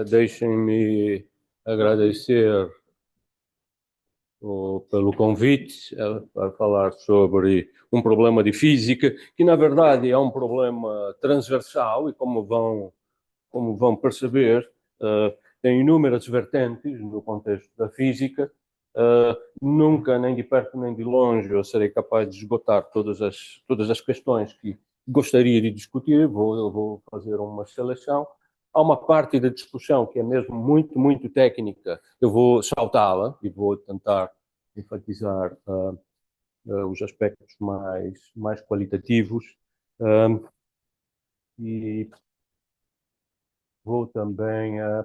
Deixem-me agradecer pelo convite para falar sobre um problema de física, que na verdade é um problema transversal e como vão perceber, tem inúmeras vertentes no contexto da física. Nunca, nem de perto nem de longe, eu serei capaz de esgotar todas as questões que gostaria de discutir. Eu vou fazer uma seleção. Há uma parte da discussão que é mesmo muito técnica. Eu vou saltá-la e vou tentar enfatizar os aspectos mais qualitativos. E vou também a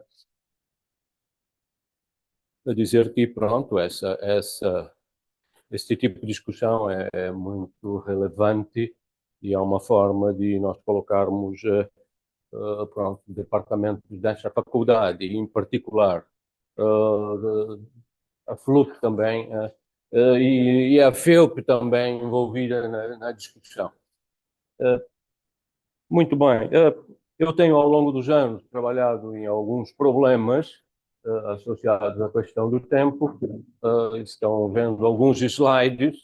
dizer que, pronto, esse tipo de discussão é muito relevante e é uma forma de nós colocarmos, pronto, departamentos desta faculdade, em particular, a FLUP também, e a FEUP também envolvida na discussão. Muito bem. Eu tenho, ao longo dos anos, trabalhado em alguns problemas associados à questão do tempo. Estão vendo alguns slides.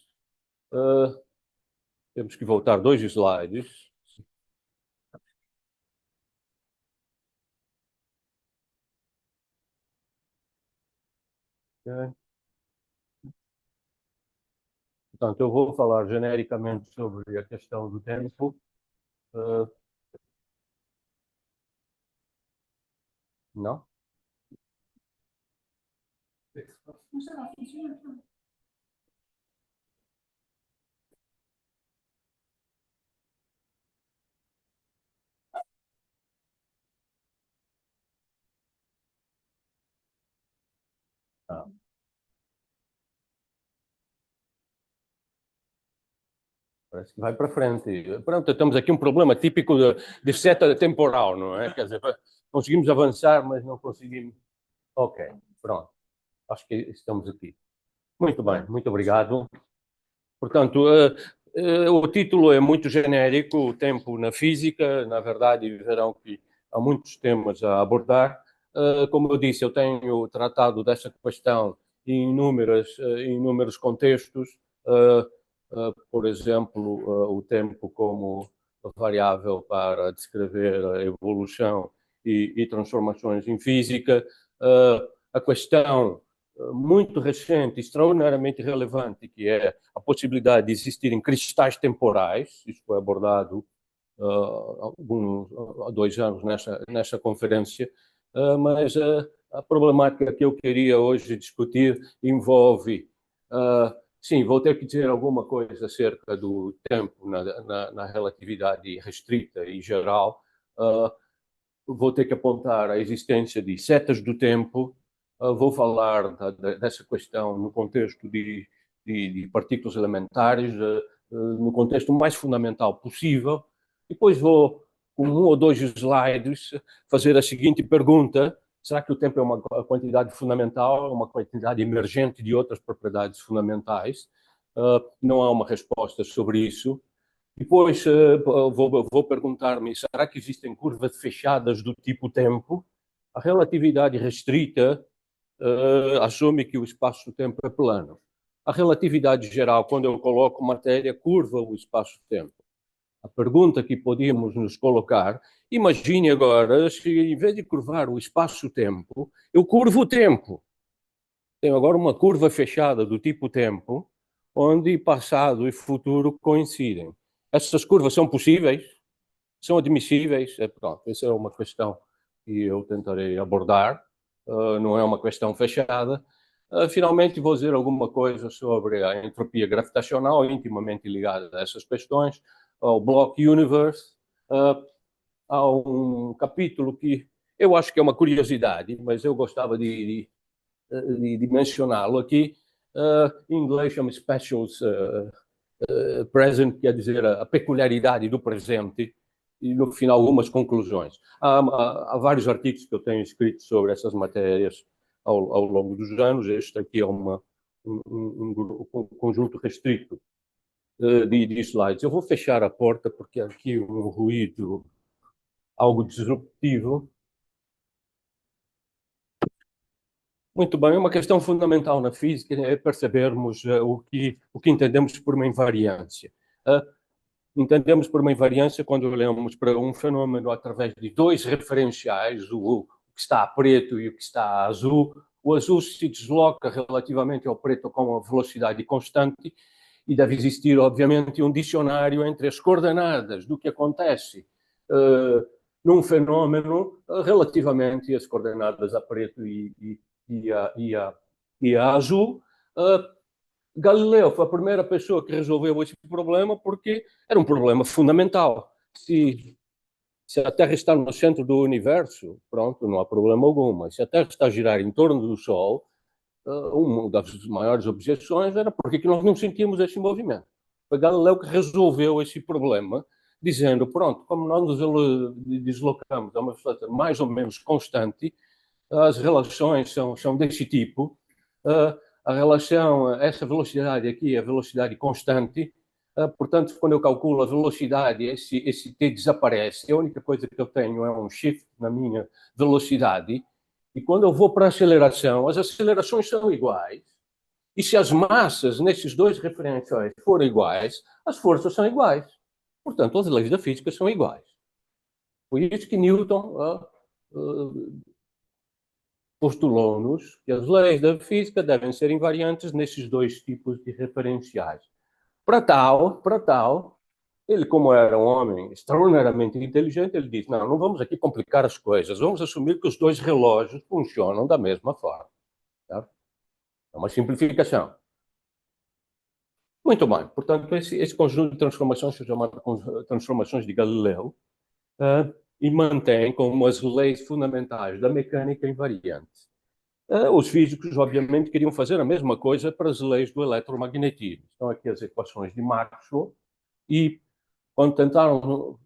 Temos que voltar 2 slides. Ok. Portanto, eu vou falar genericamente sobre a questão do tempo. Uh, não? Ah, parece que vai para frente. Pronto, estamos aqui um problema típico de seta temporal, não é? Quer dizer, conseguimos avançar, mas não conseguimos. Ok, pronto. Acho que estamos aqui. Muito bem, muito obrigado. Portanto, o título é muito genérico, o tempo na física. Na verdade, verão que há muitos temas a abordar. Como eu disse, eu tenho tratado desta questão em inúmeros contextos. Uh, por exemplo, o tempo como variável para descrever a evolução e transformações em física. A questão muito recente, extraordinariamente relevante, que é a possibilidade de existirem cristais temporais. Isso foi abordado há 2 anos nessa conferência. Mas a problemática que eu queria hoje discutir envolve, sim, vou ter que dizer alguma coisa acerca do tempo na relatividade restrita e geral. Vou ter que apontar a existência de setas do tempo. Vou falar dessa questão no contexto de partículas elementares, no contexto mais fundamental possível. Depois vou, com 1 ou 2 slides, fazer a seguinte pergunta: será que o tempo é uma quantidade fundamental, uma quantidade emergente de outras propriedades fundamentais? Não há uma resposta sobre isso. Depois vou perguntar-me: será que existem curvas fechadas do tipo tempo? A relatividade restrita assume que o espaço-tempo é plano. A relatividade geral, quando eu coloco matéria, curva o espaço-tempo. A pergunta que podíamos nos colocar: imagine agora se, em vez de curvar o espaço-tempo, eu curvo o tempo. Tenho agora uma curva fechada do tipo tempo, onde passado e futuro coincidem. Essas curvas são possíveis? São admissíveis? Pronto, essa é uma questão que eu tentarei abordar. Não é uma questão fechada. Finalmente, vou dizer alguma coisa sobre a entropia gravitacional, intimamente ligada a essas questões, ao Block Universe. Há um capítulo que eu acho que é uma curiosidade, mas eu gostava de mencioná-lo aqui. Em inglês chama Specials Present, quer dizer a peculiaridade do presente, e no final algumas conclusões. Há vários artigos que eu tenho escrito sobre essas matérias ao longo dos anos. Este aqui é um conjunto restrito de slides. Eu vou fechar a porta porque há aqui um ruído algo disruptivo. Muito bem, uma questão fundamental na física é percebermos o que entendemos por uma invariância. Entendemos por uma invariância quando olhamos para um fenômeno através de dois referenciais, o que está a preto e o que está a azul. O azul se desloca relativamente ao preto com uma velocidade constante e deve existir, obviamente, um dicionário entre as coordenadas do que acontece num fenômeno relativamente às coordenadas a preto e a azul. Galileu foi a primeira pessoa que resolveu esse problema porque era um problema fundamental. Se a Terra está no centro do universo, pronto, não há problema algum. Mas se a Terra está a girar em torno do Sol, uma das maiores objeções era porque que nós não sentíamos esse movimento. Foi Galileu que resolveu esse problema, dizendo, pronto, como nós nos deslocamos a uma velocidade mais ou menos constante, as relações são desse tipo. A relação, essa velocidade aqui é a velocidade constante, portanto, quando eu calculo a velocidade, esse t desaparece. A única coisa que eu tenho é um shift na minha velocidade. E quando eu vou para a aceleração, as acelerações são iguais. E se as massas nesses dois referenciais forem iguais, as forças são iguais. Portanto, as leis da física são iguais. Por isso que Newton postulou-nos que as leis da física devem ser invariantes nesses dois tipos de referenciais. Para tal, ele, como era um homem extraordinariamente inteligente, ele disse, não vamos aqui complicar as coisas, vamos assumir que os dois relógios funcionam da mesma forma. Tá? É uma simplificação. Muito bem. Portanto, esse conjunto de transformações se chama transformações de Galileu e mantém como as leis fundamentais da mecânica invariantes. Os físicos, obviamente, queriam fazer a mesma coisa para as leis do eletromagnetismo. Estão aqui as equações de Maxwell e, quando tentaram,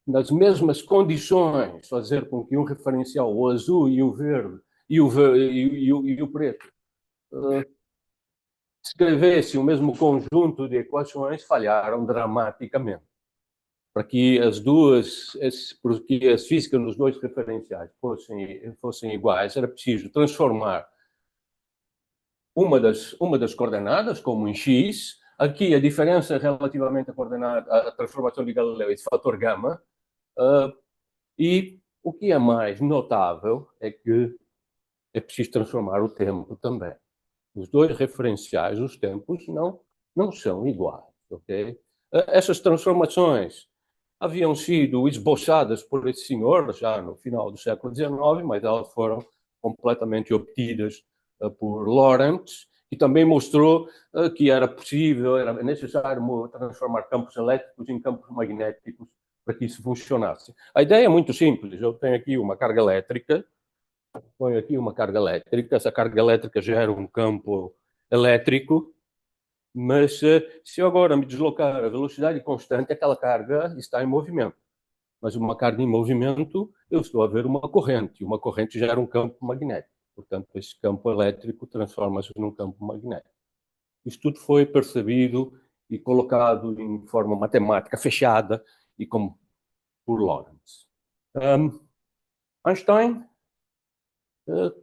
nas mesmas condições, fazer com que um referencial, o azul e o verde, e o preto, escrevesse o mesmo conjunto de equações, falharam dramaticamente. Para que porque as físicas nos dois referenciais fossem iguais, era preciso transformar uma das coordenadas, como em x. Aqui a diferença relativamente à transformação de Galileu é esse fator gama. E o que é mais notável é que é preciso transformar o tempo também. Os dois referenciais, os tempos, não são iguais. Okay? Essas transformações haviam sido esboçadas por esse senhor já no final do século XIX, mas elas foram completamente obtidas por Lorentz, que também mostrou que era possível, era necessário transformar campos elétricos em campos magnéticos para que isso funcionasse. A ideia é muito simples. Eu tenho aqui uma carga elétrica, ponho aqui uma carga elétrica, essa carga elétrica gera um campo elétrico, mas se eu agora me deslocar a velocidade constante, aquela carga está em movimento. Mas uma carga em movimento, eu estou a ver uma corrente, e uma corrente gera um campo magnético. Portanto, esse campo elétrico transforma-se num campo magnético. Isso tudo foi percebido e colocado em forma matemática fechada e como por Lorentz. Einstein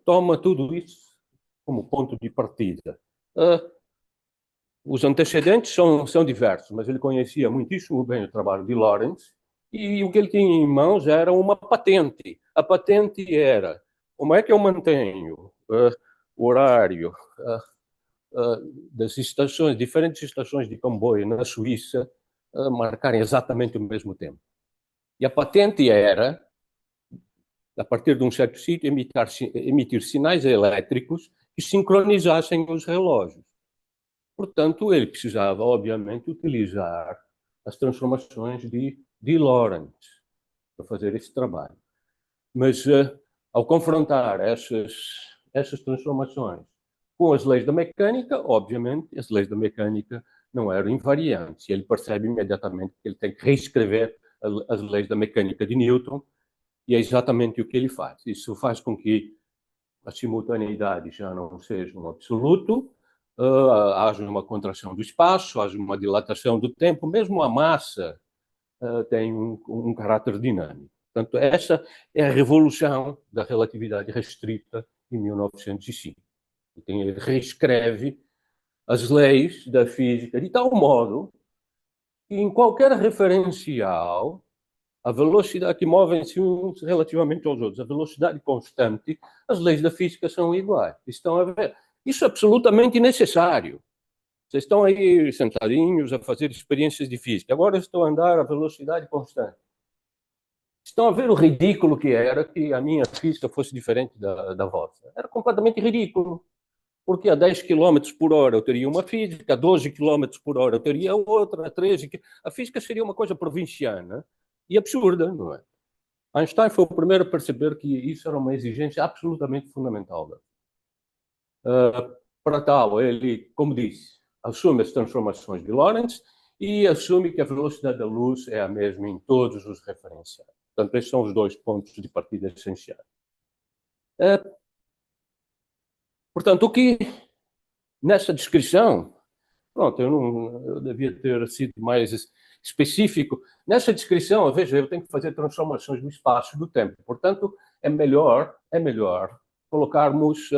toma tudo isso como ponto de partida. Os antecedentes são diversos, mas ele conhecia muitíssimo bem o trabalho de Lorentz e o que ele tinha em mãos era uma patente. A patente era como é que eu mantenho o horário das estações, diferentes estações de comboio na Suíça, marcarem exatamente o mesmo tempo. E a patente era, a partir de um certo sítio, emitir sinais elétricos que sincronizassem os relógios. Portanto, ele precisava, obviamente, utilizar as transformações de Lorentz para fazer esse trabalho. Mas, ao confrontar essas transformações com as leis da mecânica, obviamente, as leis da mecânica não eram invariantes. E ele percebe imediatamente que ele tem que reescrever as leis da mecânica de Newton, e é exatamente o que ele faz. Isso faz com que a simultaneidade já não seja um absoluto, haja uma contração do espaço, haja uma dilatação do tempo, mesmo a massa tem um caráter dinâmico. Portanto, essa é a revolução da relatividade restrita em 1905. Ele reescreve as leis da física de tal modo que em qualquer referencial a velocidade que movem-se uns relativamente aos outros, a velocidade constante, as leis da física são iguais. Estão a ver? Isso é absolutamente necessário. Vocês estão aí sentadinhos a fazer experiências de física. Agora estão a andar a velocidade constante. Estão a ver o ridículo que era que a minha física fosse diferente da vossa. Era completamente ridículo. Porque a 10 km por hora eu teria uma física, a 12 km por hora eu teria outra, a 13 A física seria uma coisa provinciana e absurda, não é? Einstein foi o primeiro a perceber que isso era uma exigência absolutamente fundamental. Para tal, ele, como disse, assume as transformações de Lorentz e assume que a velocidade da luz é a mesma em todos os referenciais. Portanto, esses são os dois pontos de partida essenciais. Portanto, o que nessa descrição, pronto, eu devia ter sido mais específico. Nessa descrição, veja, eu tenho que fazer transformações do espaço e do tempo. Portanto, é melhor colocarmos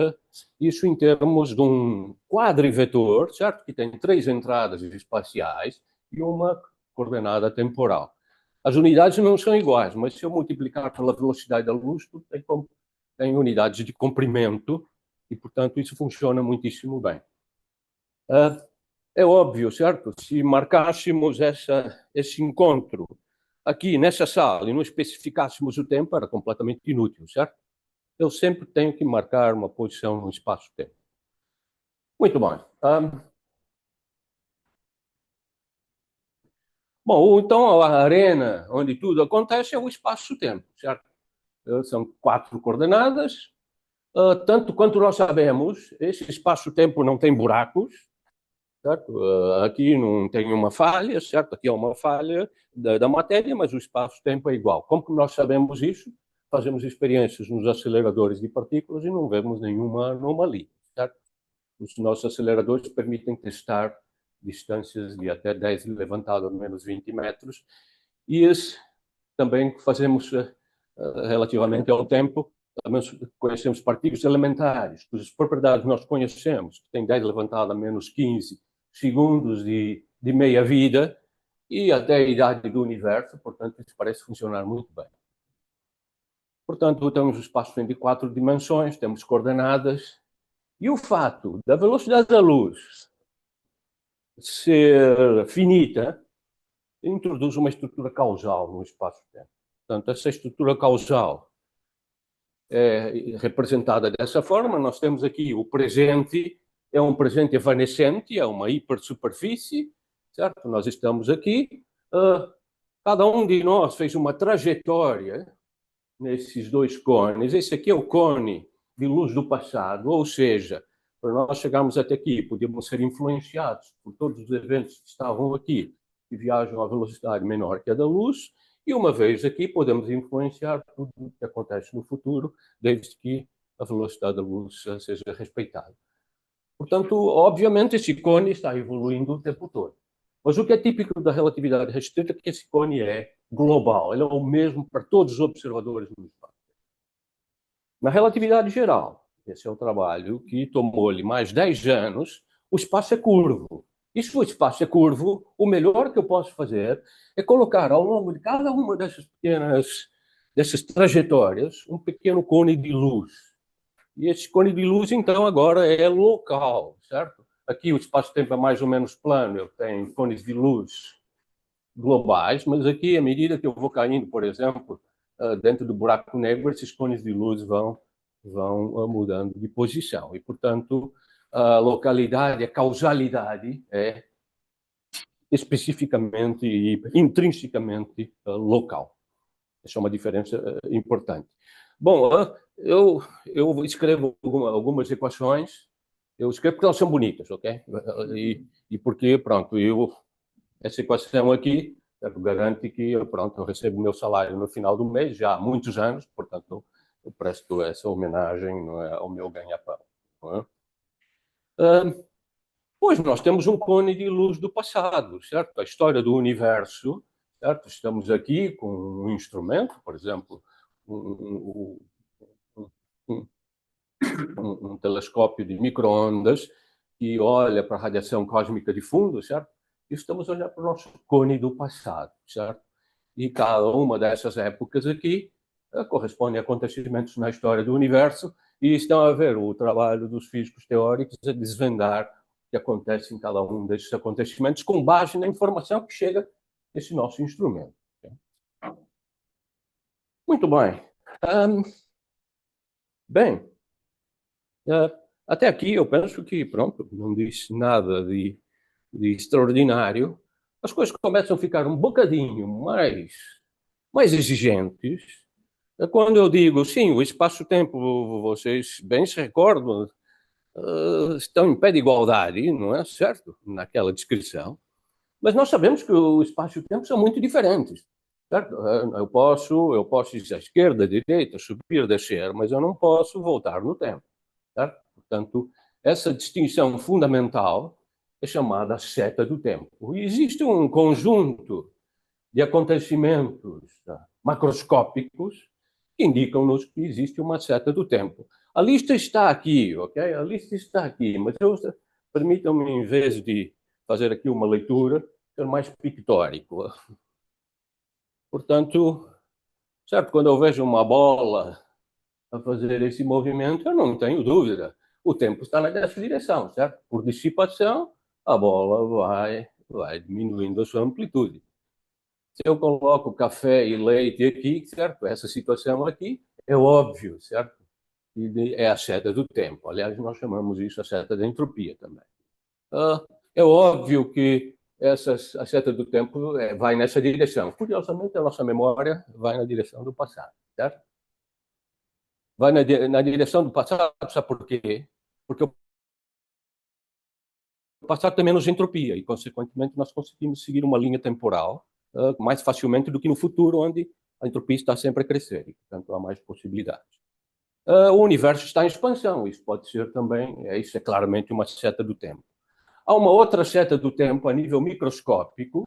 isso em termos de um quadrivetor, certo? Que tem 3 entradas espaciais e uma coordenada temporal. As unidades não são iguais, mas se eu multiplicar pela velocidade da luz, tudo tem unidades de comprimento e, portanto, isso funciona muitíssimo bem. É óbvio, certo? Se marcássemos esse encontro aqui nessa sala e não especificássemos o tempo, era completamente inútil, certo? Eu sempre tenho que marcar uma posição no espaço-tempo. Muito bem. Bom, então a arena onde tudo acontece é o espaço-tempo, certo? São 4 coordenadas. Tanto quanto nós sabemos, esse espaço-tempo não tem buracos, certo? Aqui não tem uma falha, certo? Aqui é uma falha da matéria, mas o espaço-tempo é igual. Como que nós sabemos isso? Fazemos experiências nos aceleradores de partículas e não vemos nenhuma anomalia, certo? Os nossos aceleradores permitem testar distâncias de até 10 elevado a menos 20 metros e também fazemos relativamente ao tempo, também conhecemos partículas elementares, cujas propriedades nós conhecemos, que têm 10 elevado a menos 15 segundos de meia-vida e até a idade do universo, portanto, isso parece funcionar muito bem. Portanto, temos o espaço em 4 dimensões, temos coordenadas, e o fato da velocidade da luz ser finita introduz uma estrutura causal no espaço-tempo. Portanto, essa estrutura causal é representada dessa forma. Nós temos aqui o presente, é um presente evanescente, é uma hipersuperfície, certo? Nós estamos aqui, cada um de nós fez uma trajetória nesses 2 cones. Esse aqui é o cone de luz do passado, ou seja, para nós chegarmos até aqui, podemos ser influenciados por todos os eventos que estavam aqui, que viajam a velocidade menor que a da luz, e uma vez aqui podemos influenciar tudo o que acontece no futuro, desde que a velocidade da luz seja respeitada. Portanto, obviamente, esse cone está evoluindo o tempo todo. Mas o que é típico da relatividade restrita é que esse cone é global, ele é o mesmo para todos os observadores no espaço. Na relatividade geral, esse é o trabalho que tomou-lhe mais 10 anos, o espaço é curvo. E se o espaço é curvo, o melhor que eu posso fazer é colocar ao longo de cada uma dessas trajetórias um pequeno cone de luz. E esse cone de luz, então, agora é local, certo? Aqui o espaço-tempo é mais ou menos plano, eu tenho cones de luz globais, mas aqui, à medida que eu vou caindo, por exemplo, dentro do buraco negro, esses cones de luz vão mudando de posição. E, portanto, a localidade, a causalidade é especificamente e intrinsecamente local. Essa é uma diferença importante. Bom, eu escrevo algumas equações, eu escrevo porque elas são bonitas, ok? E porque, pronto, essa equação aqui garante que pronto, eu recebo o meu salário no final do mês, já há muitos anos, portanto, eu presto essa homenagem, não é, ao meu ganha-pão. Pois nós temos um cone de luz do passado, certo? A história do universo, certo? Estamos aqui com um instrumento, por exemplo, um telescópio de micro-ondas que olha para a radiação cósmica de fundo, certo? E estamos olhando para o nosso cone do passado, certo? E cada uma dessas épocas aqui corresponde a acontecimentos na história do universo e estão a ver o trabalho dos físicos teóricos a desvendar o que acontece em cada um desses acontecimentos com base na informação que chega desse nosso instrumento. Muito bem. Bem, até aqui eu penso que, pronto, não disse nada de extraordinário. As coisas começam a ficar um bocadinho mais exigentes. Quando eu digo, sim, o espaço-tempo, vocês bem se recordam, estão em pé de igualdade, não é certo? Naquela descrição. Mas nós sabemos que o espaço e o tempo são muito diferentes. Certo? Eu posso ir à esquerda, à direita, subir, descer, mas eu não posso voltar no tempo. Certo? Portanto, essa distinção fundamental é chamada seta do tempo. E existe um conjunto de acontecimentos macroscópicos que indicam-nos que existe uma seta do tempo. A lista está aqui, ok? A lista está aqui, mas permitam-me, em vez de fazer aqui uma leitura, ser mais pictórico. Portanto, certo, quando eu vejo uma bola a fazer esse movimento, eu não tenho dúvida. O tempo está nessa direção, certo? Por dissipação, a bola vai diminuindo a sua amplitude. Se eu coloco café e leite aqui, certo? Essa situação aqui é óbvio, certo? E é a seta do tempo. Aliás, nós chamamos isso a seta da entropia também. É óbvio que a seta do tempo vai nessa direção. Curiosamente, a nossa memória vai na direção do passado, certo? Vai na direção do passado, sabe por quê? Porque o passado tem menos entropia e, consequentemente, nós conseguimos seguir uma linha temporal mais facilmente do que no futuro, onde a entropia está sempre a crescer e, portanto, há mais possibilidades. O universo está em expansão, isso pode ser também, isso é claramente uma seta do tempo. Há uma outra seta do tempo a nível microscópico,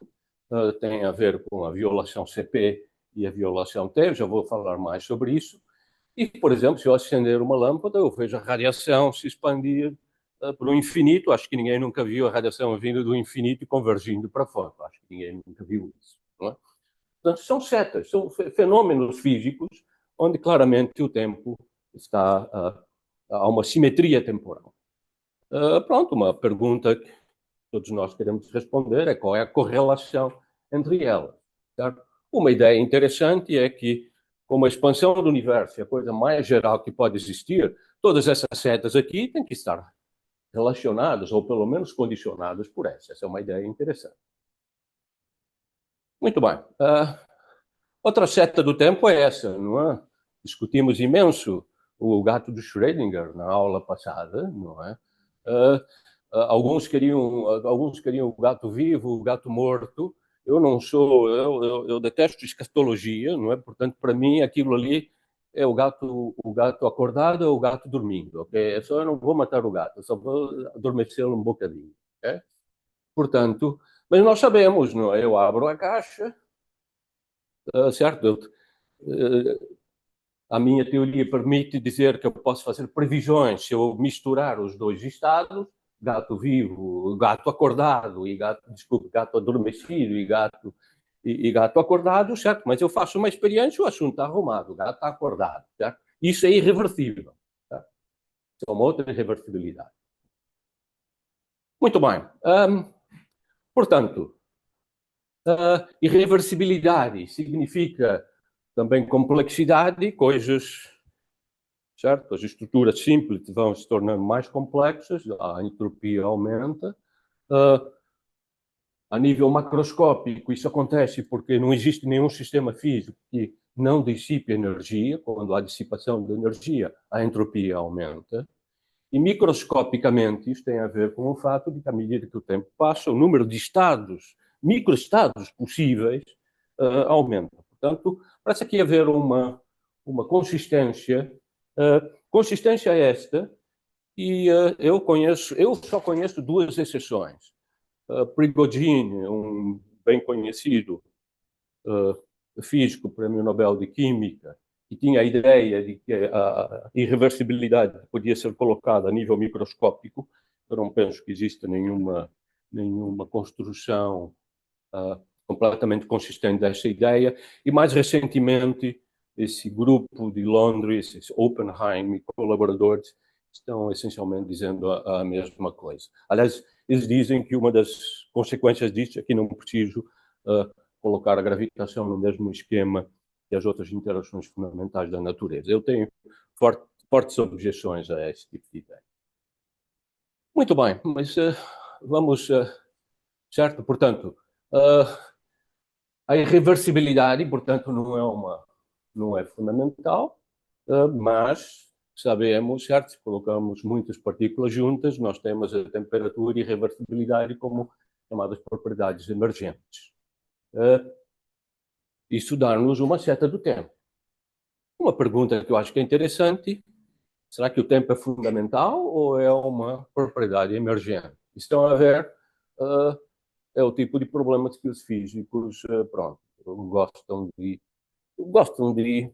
tem a ver com a violação CP e a violação T, já vou falar mais sobre isso. E, por exemplo, se eu acender uma lâmpada, eu vejo a radiação se expandir para o infinito. Acho que ninguém nunca viu a radiação vindo do infinito e convergindo para fora. Acho que ninguém nunca viu isso. Não é? Portanto, são setas, são fenômenos físicos onde claramente o tempo está há uma simetria temporal. Pronto, uma pergunta que todos nós queremos responder é qual é a correlação entre elas. Certo? Uma ideia interessante é que, como a expansão do universo é a coisa mais geral que pode existir, todas essas setas aqui têm que estar relacionadas, ou pelo menos condicionadas por essa. Essa é uma ideia interessante. Muito bem. Outra seta do tempo é essa, não é? Discutimos imenso o gato de Schrödinger na aula passada, não é? Alguns queriam o gato vivo, o gato morto. Eu não sou, eu detesto escatologia, não é? Portanto, para mim, aquilo ali é o gato acordado ou o gato dormindo, ok? Eu não vou matar o gato, eu só vou adormecê-lo um bocadinho, ok? Portanto, mas nós sabemos, não é? Eu abro a caixa, certo? A minha teoria permite dizer que eu posso fazer previsões se eu misturar os dois estados, gato vivo, gato acordado e gato adormecido e gato acordado, certo? Mas eu faço uma experiência, o assunto está arrumado, o gato está acordado, certo? Isso é irreversível, certo? Isso é uma outra irreversibilidade. Muito bem. Portanto, irreversibilidade significa também complexidade, coisas, certo? As estruturas simples vão se tornando mais complexas, a entropia aumenta. A nível macroscópico, isso acontece porque não existe nenhum sistema físico que não dissipe energia. Quando há dissipação de energia, a entropia aumenta. E microscopicamente, isso tem a ver com o fato de que, à medida que o tempo passa, o número de estados, microestados possíveis, aumenta. Portanto, parece aqui haver uma consistência. Consistência esta, e eu só conheço duas exceções. Prigogine, um bem conhecido físico, prêmio Nobel de Química, que tinha a ideia de que a irreversibilidade podia ser colocada a nível microscópico. Eu não penso que exista nenhuma construção completamente consistente dessa ideia. E, mais recentemente, esse grupo de Londres, esse Oppenheim e colaboradores, estão essencialmente dizendo a mesma coisa. Aliás, eles dizem que uma das consequências disso é que não preciso colocar a gravitação no mesmo esquema que as outras interações fundamentais da natureza. Eu tenho fortes objeções a esse tipo de ideia. Muito bem, mas vamos, certo? Portanto, a irreversibilidade, portanto, não é fundamental, mas sabemos, certo? Se colocamos muitas partículas juntas, nós temos a temperatura e a irreversibilidade como chamadas propriedades emergentes. Isso dá-nos uma seta do tempo. Uma pergunta que eu acho que é interessante: será que o tempo é fundamental ou é uma propriedade emergente? Estão a ver, é o tipo de problema que os físicos, pronto, gostam de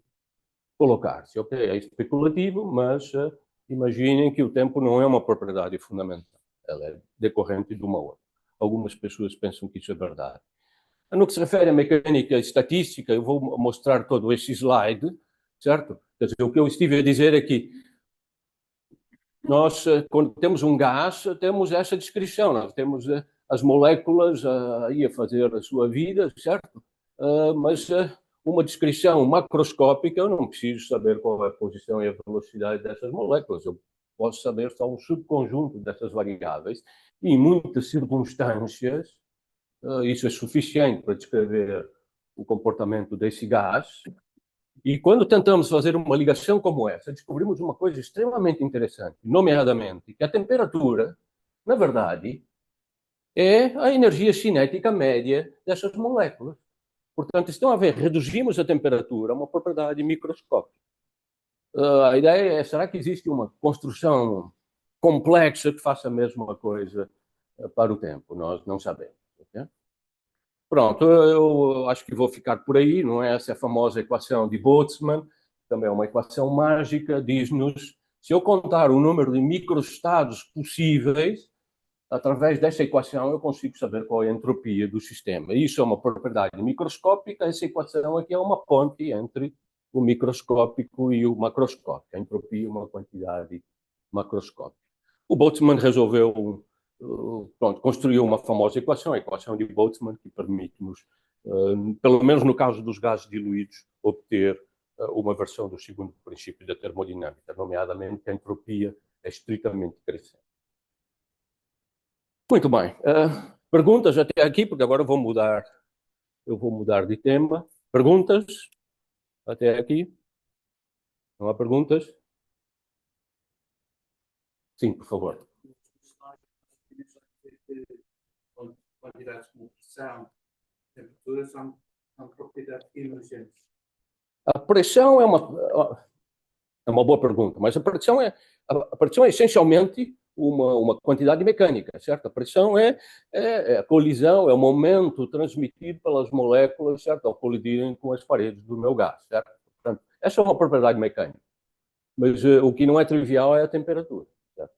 colocar-se. Ok, é especulativo, mas imaginem que o tempo não é uma propriedade fundamental. Ela é decorrente de uma outra. Algumas pessoas pensam que isso é verdade. No que se refere à mecânica estatística, eu vou mostrar todo este slide, certo? Quer dizer, o que eu estive a dizer é que nós, quando temos um gás, temos essa descrição, nós temos as moléculas aí a fazer a sua vida, certo? Mas uma descrição macroscópica, eu não preciso saber qual é a posição e a velocidade dessas moléculas, eu posso saber só um subconjunto dessas variáveis, e em muitas circunstâncias, isso é suficiente para descrever o comportamento desse gás. E quando tentamos fazer uma ligação como essa, descobrimos uma coisa extremamente interessante, nomeadamente que a temperatura, na verdade, é a energia cinética média dessas moléculas. Portanto, estão a ver, reduzimos a temperatura a uma propriedade microscópica. A ideia é, será que existe uma construção complexa que faça a mesma coisa para o tempo? Nós não sabemos. Okay? Pronto, eu acho que vou ficar por aí, não é? Essa é a famosa equação de Boltzmann, também é uma equação mágica, diz-nos, se eu contar o número de microestados possíveis, através dessa equação eu consigo saber qual é a entropia do sistema. Isso é uma propriedade microscópica, essa equação aqui é uma ponte entre o microscópico e o macroscópico. A entropia é uma quantidade macroscópica. O Boltzmann resolveu, pronto, construiu uma famosa equação, a equação de Boltzmann, que permite-nos, pelo menos no caso dos gases diluídos, obter uma versão do segundo princípio da termodinâmica, nomeadamente que a entropia é estritamente crescente. Muito bem. Perguntas até aqui, porque agora eu vou mudar de tema. Perguntas até aqui? Não há perguntas? Sim, por favor. Quantidades como pressão, temperatura são propriedades emergentes. A pressão é uma boa pergunta, mas a pressão é essencialmente uma quantidade mecânica, certo? A pressão é a colisão, é o momento transmitido pelas moléculas, certo? Ao colidirem com as paredes do meu gás, certo? Portanto, essa é uma propriedade mecânica. Mas o que não é trivial é a temperatura, certo?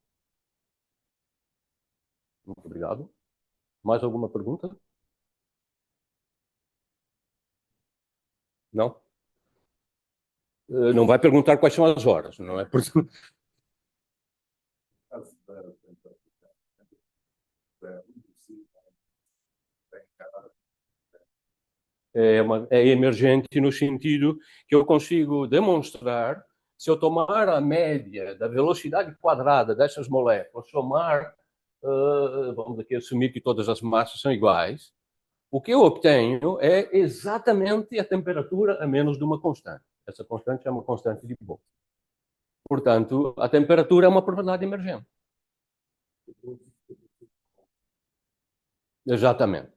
Muito obrigado. Mais alguma pergunta? Não? Não vai perguntar quais são as horas, não é? É emergente no sentido que eu consigo demonstrar, se eu tomar a média da velocidade quadrada dessas moléculas, somar, vamos aqui assumir que todas as massas são iguais, o que eu obtenho é exatamente a temperatura a menos de uma constante. Essa constante é uma constante de Bohr. Portanto, a temperatura é uma propriedade emergente. Exatamente.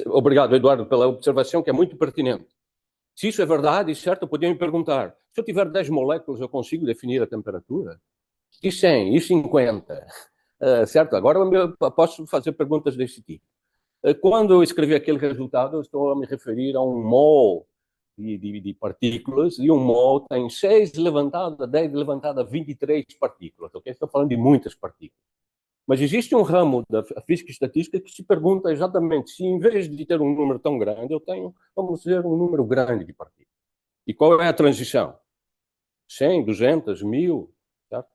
Obrigado, Eduardo, pela observação, que é muito pertinente. Se isso é verdade, certo, eu podia me perguntar, se eu tiver 10 moléculas, eu consigo definir a temperatura? E 100, e 50? Certo? Agora eu posso fazer perguntas desse tipo. Quando eu escrevi aquele resultado, eu estou a me referir a um mol de partículas e um mol tem 6 levantada, 10 levantada, 23 partículas. Okay? Estou falando de muitas partículas. Mas existe um ramo da física e estatística que se pergunta exatamente se, em vez de ter um número tão grande, eu tenho, vamos dizer, um número grande de partículas. E qual é a transição? 100, 200, 1000? Certo?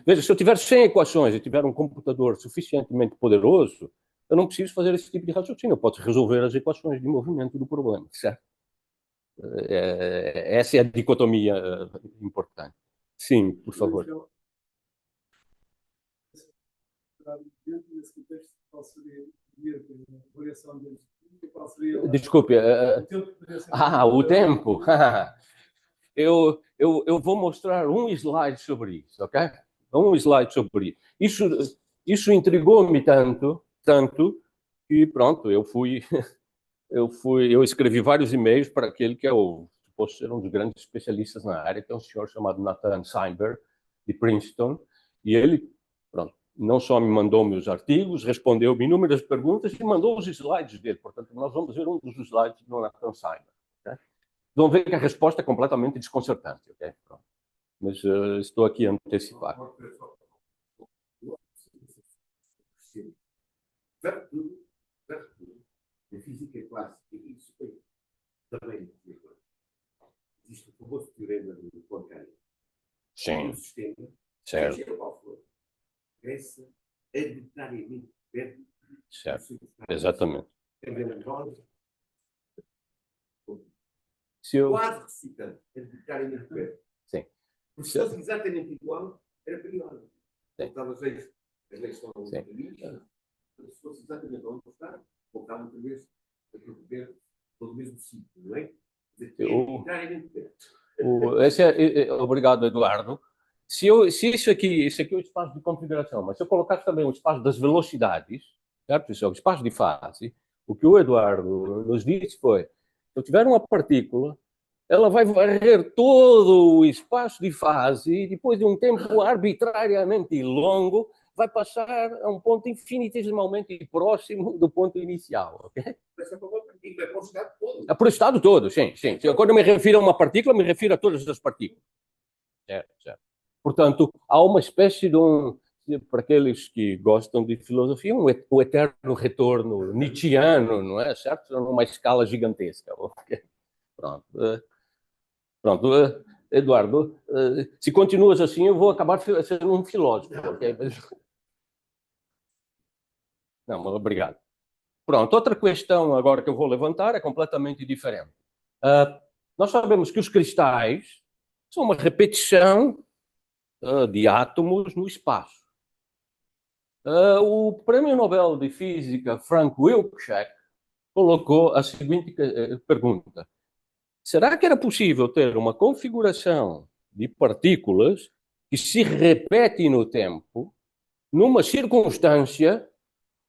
Veja, se eu tiver 100 equações e tiver um computador suficientemente poderoso, eu não preciso fazer esse tipo de raciocínio. Eu posso resolver as equações de movimento do problema, certo? Essa é a dicotomia importante. Sim, por favor. Dentro desse contexto, qual seria a variação deles? Qual seria Desculpe. o tempo que poderia ser O tempo. Eu vou mostrar um slide sobre isso, ok? Um slide sobre isso. Isso intrigou-me tanto que pronto, eu escrevi vários e-mails para aquele que é suposto ser um dos grandes especialistas na área, que é um senhor chamado Nathan Steinberg, de Princeton, e ele, pronto, não só me mandou meus artigos, respondeu-me inúmeras perguntas e mandou os slides dele. Portanto, nós vamos ver um dos slides do Nathan Steinberg. Okay? Vão ver que a resposta é completamente desconcertante, ok? Pronto. Mas estou aqui a antecipar. A física clássica, isso foi também existe o famoso teorema do Poincare. Sim. Um sistema, Certo. seja qual for, cresce arbitrariamente perto. Certo. Exatamente. Quase recitante, arbitrariamente perto. Sim. Porque se fosse exatamente igual, era periódico. Sim. As leis estão limitadas. Se fosse exatamente onde está, voltava outra vez a percorrer todo o mesmo sítio, não é? Arbitrariamente perto. Obrigado, Eduardo. Se isso aqui é o espaço de configuração, mas se eu colocasse também o espaço das velocidades, certo? Isso é o espaço de fase, o que o Eduardo nos disse foi, se eu tiver uma partícula, ela vai varrer todo o espaço de fase e depois de um tempo arbitrariamente longo, vai passar a um ponto infinitesimalmente próximo do ponto inicial, ok? É para o estado todo. É para o estado todo, sim. Quando eu me refiro a uma partícula, me refiro a todas as partículas. Certo. Portanto, há uma espécie de para aqueles que gostam de filosofia, o eterno retorno nietzschiano, não é? Certo? Numa escala gigantesca. Okay? Pronto. Eduardo, se continuas assim, eu vou acabar sendo um filósofo. Okay? Não, obrigado. Pronto, outra questão agora que eu vou levantar é completamente diferente. Nós sabemos que os cristais são uma repetição de átomos no espaço. O Prêmio Nobel de Física, Frank Wilczek, colocou a seguinte pergunta. Será que era possível ter uma configuração de partículas que se repete no tempo, numa circunstância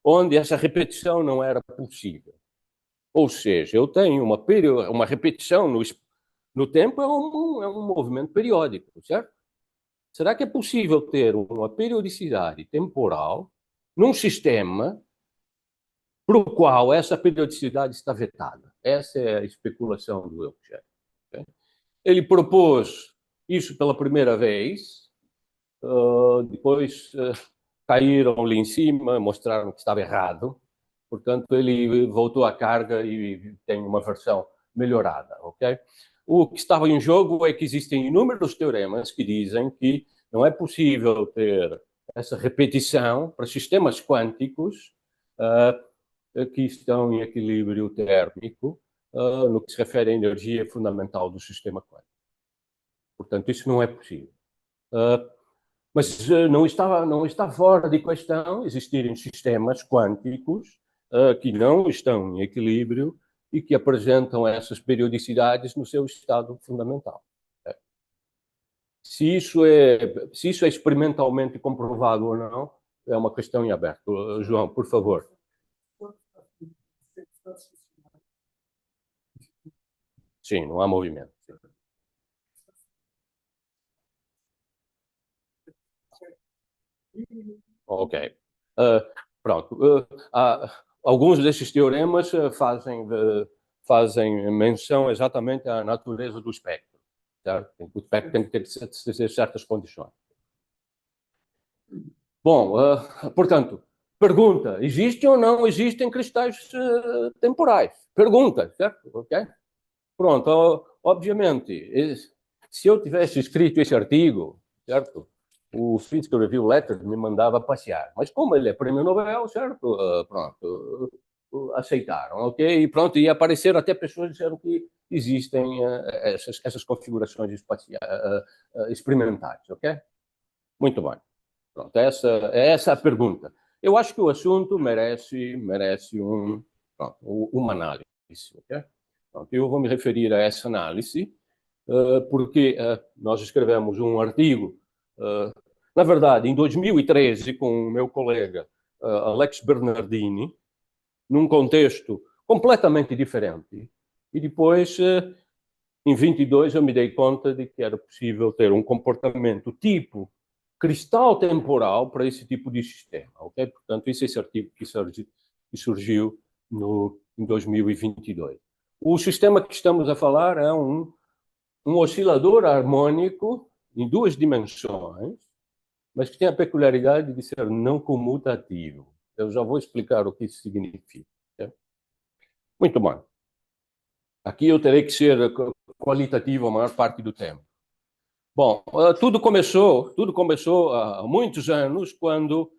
onde essa repetição não era possível? Ou seja, eu tenho uma repetição no tempo, é um movimento periódico, certo? Será que é possível ter uma periodicidade temporal num sistema para o qual essa periodicidade está vetada? Essa é a especulação do Wilczek. Okay? Ele propôs isso pela primeira vez, depois caíram-lhe em cima, mostraram que estava errado, portanto ele voltou à carga e tem uma versão melhorada. Okay? O que estava em jogo é que existem inúmeros teoremas que dizem que não é possível ter essa repetição para sistemas quânticos que estão em equilíbrio térmico no que se refere à energia fundamental do sistema quântico. Portanto, isso não é possível. Mas não está fora de questão existirem sistemas quânticos que não estão em equilíbrio e que apresentam essas periodicidades no seu estado fundamental. Se isso é experimentalmente comprovado ou não, é uma questão em aberto. João, por favor. Sim, não há movimento. Ok. Pronto. Alguns desses teoremas fazem fazem menção exatamente à natureza do espectro. Certo? O espectro tem que ter certas condições. Bom, portanto, pergunta: existem ou não existem cristais temporais? Pergunta, certo? Ok? Pronto, obviamente, se eu tivesse escrito esse artigo, certo? O Physical Review Letter me mandava passear. Mas como ele é prêmio Nobel, certo? Pronto, aceitaram, ok? E pronto, e apareceram até pessoas que disseram que existem essas configurações experimentais, ok? Muito bem. Pronto, essa é a pergunta. Eu acho que o assunto merece uma análise, ok? Pronto, eu vou me referir a essa análise porque nós escrevemos um artigo, na verdade, em 2013, com o meu colega Alex Bernardini, num contexto completamente diferente. E depois, em 22, eu me dei conta de que era possível ter um comportamento tipo cristal temporal para esse tipo de sistema, ok? Portanto, esse artigo que surgiu em 2022. O sistema que estamos a falar é um oscilador harmônico em duas dimensões, mas que tem a peculiaridade de ser não comutativo. Eu já vou explicar o que isso significa. Okay? Muito bem. Aqui eu terei que ser qualitativo a maior parte do tempo. Bom, tudo começou há muitos anos, quando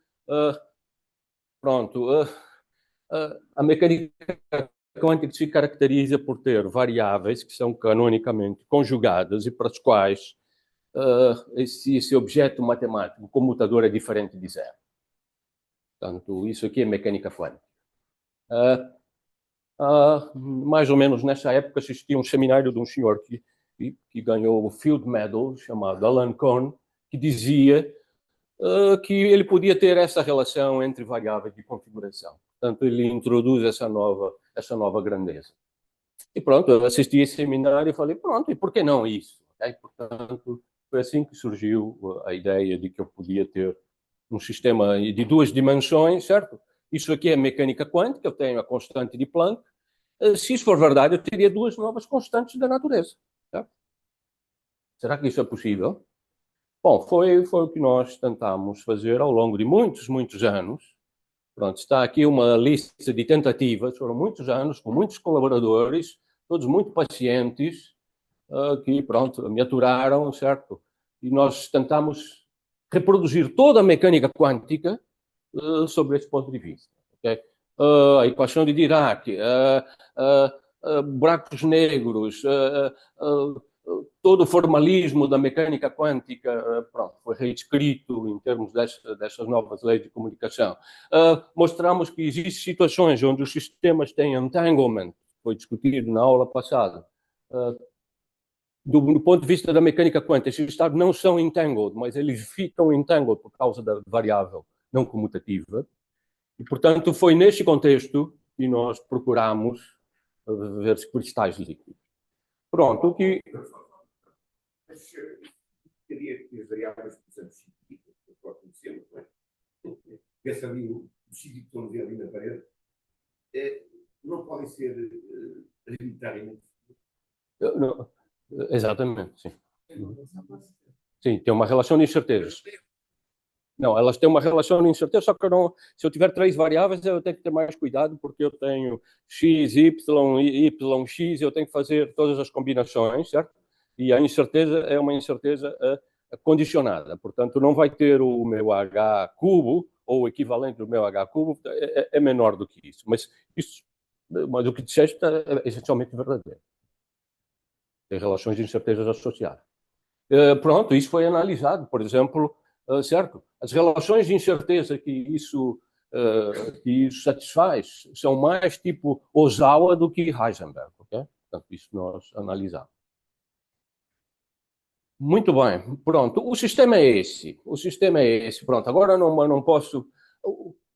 a mecânica quântica se caracteriza por ter variáveis que são canonicamente conjugadas e para as quais esse objeto matemático comutador é diferente de zero. Portanto, isso aqui é mecânica quântica. Mais ou menos nessa época assisti um seminário de um senhor que ganhou o Field Medal, chamado Alan Kohn, que dizia que ele podia ter essa relação entre variáveis de configuração. Portanto, ele introduz essa nova grandeza. E pronto, eu assisti esse seminário e falei, pronto, e por que não isso? E, portanto, foi assim que surgiu a ideia de que eu podia ter um sistema de duas dimensões, certo? Isso aqui é mecânica quântica, eu tenho a constante de Planck. Se isso for verdade, eu teria duas novas constantes da natureza. Certo? Será que isso é possível? Bom, foi o que nós tentámos fazer ao longo de muitos, muitos anos. Pronto, está aqui uma lista de tentativas, foram muitos anos, com muitos colaboradores, todos muito pacientes, que, pronto, me aturaram, certo? E nós tentamos reproduzir toda a mecânica quântica sobre esse ponto de vista. Okay? A equação de Dirac, buracos negros, todo o formalismo da mecânica quântica, pronto, foi reescrito em termos dessas novas leis de comunicação. Mostramos que existem situações onde os sistemas têm entanglement, foi discutido na aula passada. Do ponto de vista da mecânica quântica, esses estados não são entangled, mas eles ficam entangled por causa da variável não comutativa. E, portanto, foi neste contexto que nós procuramos ver os cristais líquidos. Pronto, o que... Mas teria que as variáveis, por exemplo, científicas, que nós conhecemos, não é? Esse ali, o X que estamos ali na parede, não podem ser arbitrariamente. Não, exatamente, sim. Sim, tem uma relação de incertezas. Não, elas têm uma relação de incerteza, só que se eu tiver três variáveis, eu tenho que ter mais cuidado, porque eu tenho x, y, x, eu tenho que fazer todas as combinações, certo? E a incerteza é uma incerteza condicionada, portanto, não vai ter o meu h cubo, ou o equivalente do meu h cubo, é menor do que isso. Mas o que disseste é essencialmente verdadeiro. Tem relações de incertezas associadas. Pronto, isso foi analisado, por exemplo, certo? As relações de incerteza que isso satisfaz são mais tipo Ozawa do que Heisenberg, ok? Portanto, isso nós analisamos. Muito bem, pronto, o sistema é esse, pronto, agora não posso...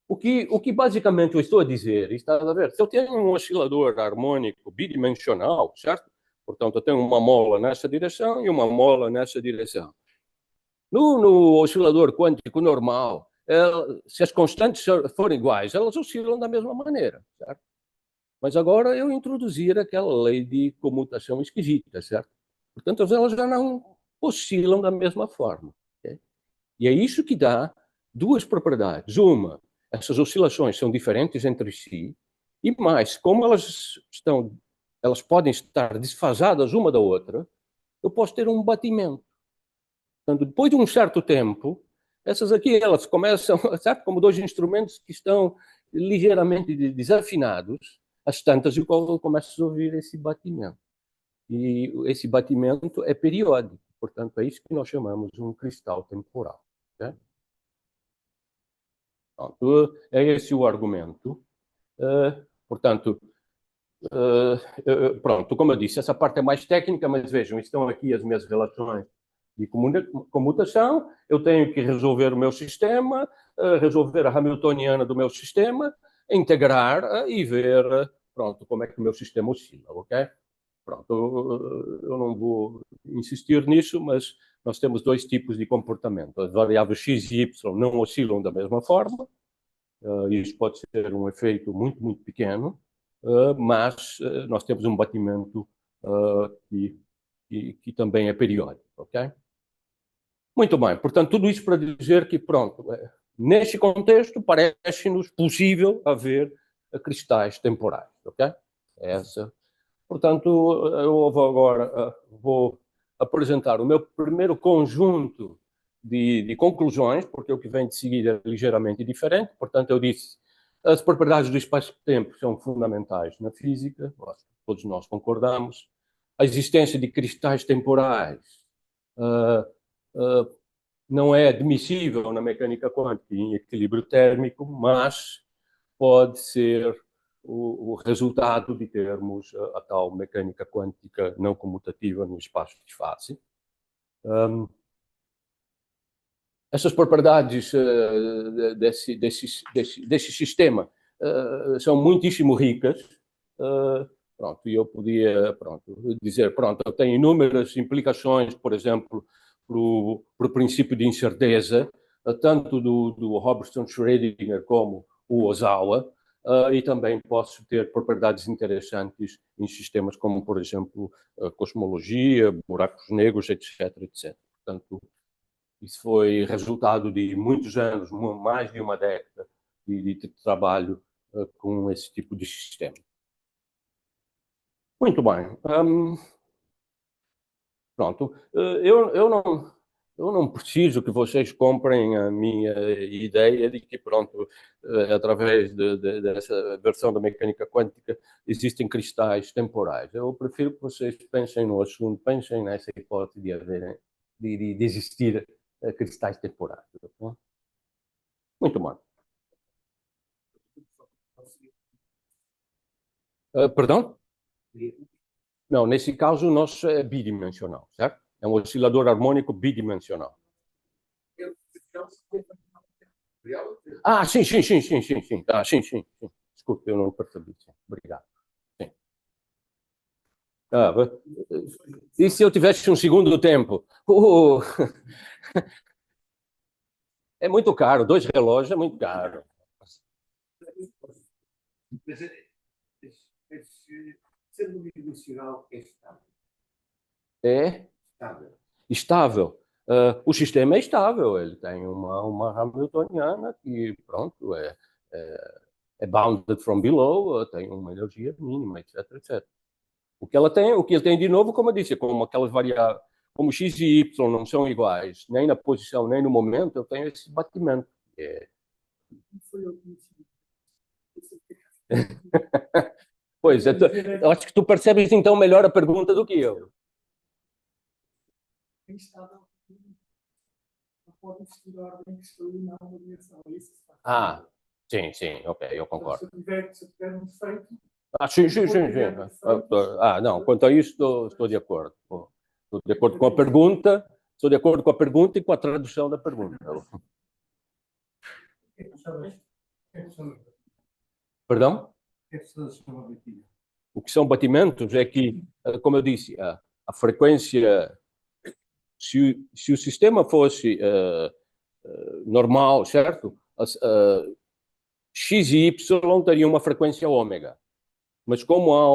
O que basicamente eu estou a dizer, está a ver, se eu tenho um oscilador harmônico bidimensional, certo? Portanto, eu tenho uma mola nessa direção e uma mola nessa direção. No oscilador quântico normal, se as constantes forem iguais, elas oscilam da mesma maneira, certo? Mas agora eu introduzir aquela lei de comutação esquisita, certo? Portanto, elas já não oscilam da mesma forma. Okay? E é isso que dá duas propriedades. Uma, essas oscilações são diferentes entre si, e mais, como elas podem estar desfasadas uma da outra, eu posso ter um batimento. Portanto, depois de um certo tempo, essas aqui, elas começam, certo? Como dois instrumentos que estão ligeiramente desafinados, as tantas, eu começo a ouvir esse batimento. E esse batimento é periódico, portanto, é isso que nós chamamos de um cristal temporal. Okay? Pronto, é esse o argumento. Portanto, pronto, como eu disse, essa parte é mais técnica, mas vejam, estão aqui as minhas relações de comutação, eu tenho que resolver o meu sistema, resolver a hamiltoniana do meu sistema, integrar e ver, pronto, como é que o meu sistema oscila, ok? Pronto, eu não vou insistir nisso, mas nós temos dois tipos de comportamento. As variáveis x e y não oscilam da mesma forma, isso pode ser um efeito muito, muito pequeno, mas nós temos um batimento que também é periódico, ok? Muito bem, portanto, tudo isso para dizer que, pronto, neste contexto, parece-nos possível haver cristais temporais, ok? Essa. Portanto, eu vou apresentar o meu primeiro conjunto de conclusões, porque o que vem de seguida é ligeiramente diferente. Portanto, eu disse, as propriedades do espaço-tempo são fundamentais na física, todos nós concordamos. A existência de cristais temporais não é admissível na mecânica quântica em equilíbrio térmico, mas pode ser o resultado de termos a tal mecânica quântica não comutativa no espaço de fase. Essas propriedades desse sistema são muitíssimo ricas. Pronto, e eu podia dizer, pronto, eu tenho inúmeras implicações, por exemplo, para o princípio de incerteza, tanto do Robertson Schrödinger como o Ozawa, e também posso ter propriedades interessantes em sistemas como, por exemplo, cosmologia, buracos negros, etc, etc. Portanto, isso foi resultado de muitos anos, mais de uma década de trabalho com esse tipo de sistema. Muito bem. Pronto. Eu não preciso que vocês comprem a minha ideia de que, pronto, através dessa versão da mecânica quântica existem cristais temporais. Eu prefiro que vocês pensem no assunto, pensem nessa hipótese de existir cristais temporais. Tá? Muito bem. Perdão? Não, nesse caso, o nosso é bidimensional, certo? É um oscilador harmônico bidimensional. Ah, sim. Ah, sim. Desculpe, eu não percebi. Sim. Obrigado. Sim. E se eu tivesse um segundo tempo? É muito caro. 2 relógios é muito caro. Sendo bidimensional é estável. É Estável. Estável. O sistema é estável. Ele tem uma hamiltoniana que, pronto, é bounded from below, tem uma energia mínima, etc. O que ele tem de novo, como eu disse, como aquelas variáveis, como x e y não são iguais, nem na posição, nem no momento, eu tenho esse batimento. Pois, eu acho que tu percebes então melhor a pergunta do que eu. Ah, sim, ok, eu concordo. Se eu tiver um defeito. Ah, sim. Não, quanto a isso estou de acordo. Estou de acordo com a pergunta, e com a tradução da pergunta. Perdão? O que são batimentos é que, como eu disse, a frequência, se o sistema fosse normal, certo? X e Y teriam uma frequência ômega. Mas como há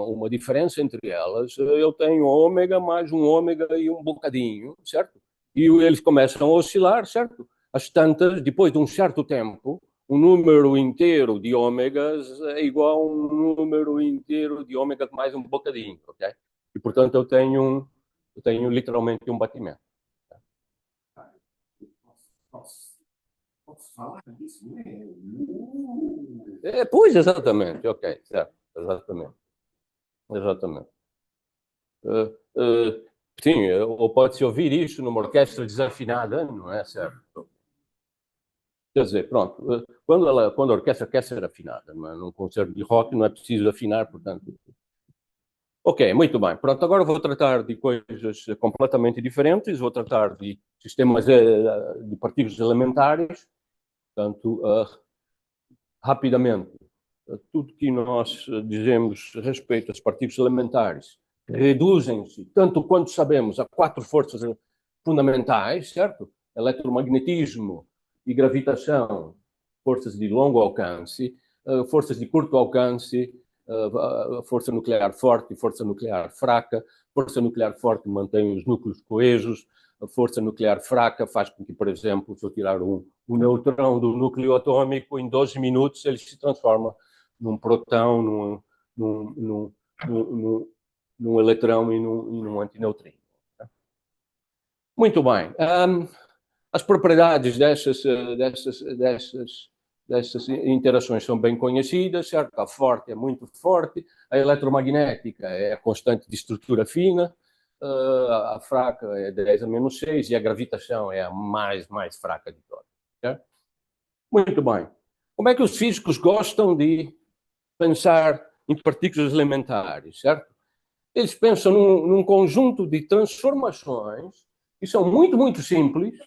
uma diferença entre elas, eu tenho ômega mais um ômega e um bocadinho, certo? E eles começam a oscilar, certo? As tantas, depois de um certo tempo, um número inteiro de ômegas é igual a um número inteiro de ômega mais um bocadinho, ok? E, portanto, eu tenho literalmente um batimento. Posso falar disso, né? Pois, exatamente, ok, certo, exatamente. Exatamente. Uh, uh, sim, ou pode-se ouvir isto numa orquestra desafinada, não é certo? Quer dizer, pronto, quando a orquestra quer ser afinada, não é? Num concerto de rock não é preciso afinar, portanto. Ok, muito bem. Pronto, agora vou tratar de coisas completamente diferentes, vou tratar de sistemas de partículas elementares, portanto, rapidamente, tudo que nós dizemos a respeito às partículas elementares reduzem-se, tanto quanto sabemos, a quatro forças fundamentais, certo? Eletromagnetismo e gravitação, forças de longo alcance, forças de curto alcance, força nuclear forte e força nuclear fraca. Força nuclear forte mantém os núcleos coesos, a força nuclear fraca faz com que, por exemplo, se eu tirar um neutrão do núcleo atômico, em 12 minutos ele se transforma num protão, num eletrão e num antineutrino. Muito bem. As propriedades dessas interações são bem conhecidas, certo? A forte é muito forte, a eletromagnética é a constante de estrutura fina, a fraca é 10 a menos 6 e a gravitação é a mais fraca de todas. Certo? Muito bem. Como é que os físicos gostam de pensar em partículas elementares, certo? Eles pensam num conjunto de transformações que são muito simples.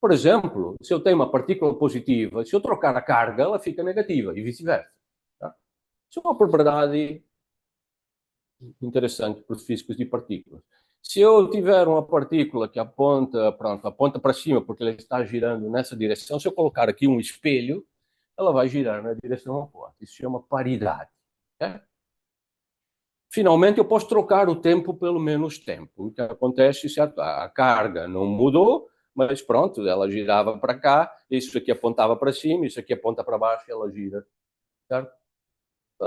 Por exemplo, se eu tenho uma partícula positiva, se eu trocar a carga, ela fica negativa e vice-versa. Tá? Isso é uma propriedade interessante para os físicos de partículas. Se eu tiver uma partícula que aponta para cima, porque ela está girando nessa direção, se eu colocar aqui um espelho, ela vai girar na direção oposta. Isso se chama paridade. Né? Finalmente, eu posso trocar o tempo pelo menos tempo. O que acontece, certo? A carga não mudou, mas pronto, ela girava para cá, isso aqui apontava para cima, isso aqui aponta para baixo, ela gira. Certo?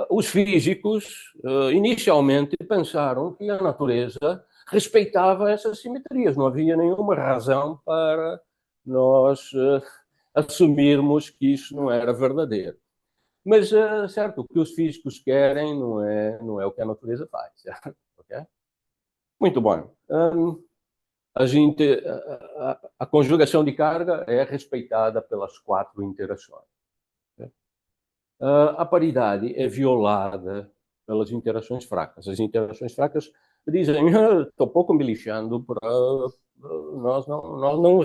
Os físicos, inicialmente, pensaram que a natureza respeitava essas simetrias. Não havia nenhuma razão para nós assumirmos que isso não era verdadeiro. Mas, certo, o que os físicos querem não é o que a natureza faz, certo? Okay? Muito bem. A conjugação de carga é respeitada pelas quatro interações. Okay? A paridade é violada pelas interações fracas. As interações fracas dizem, estou pouco me lixando para nós não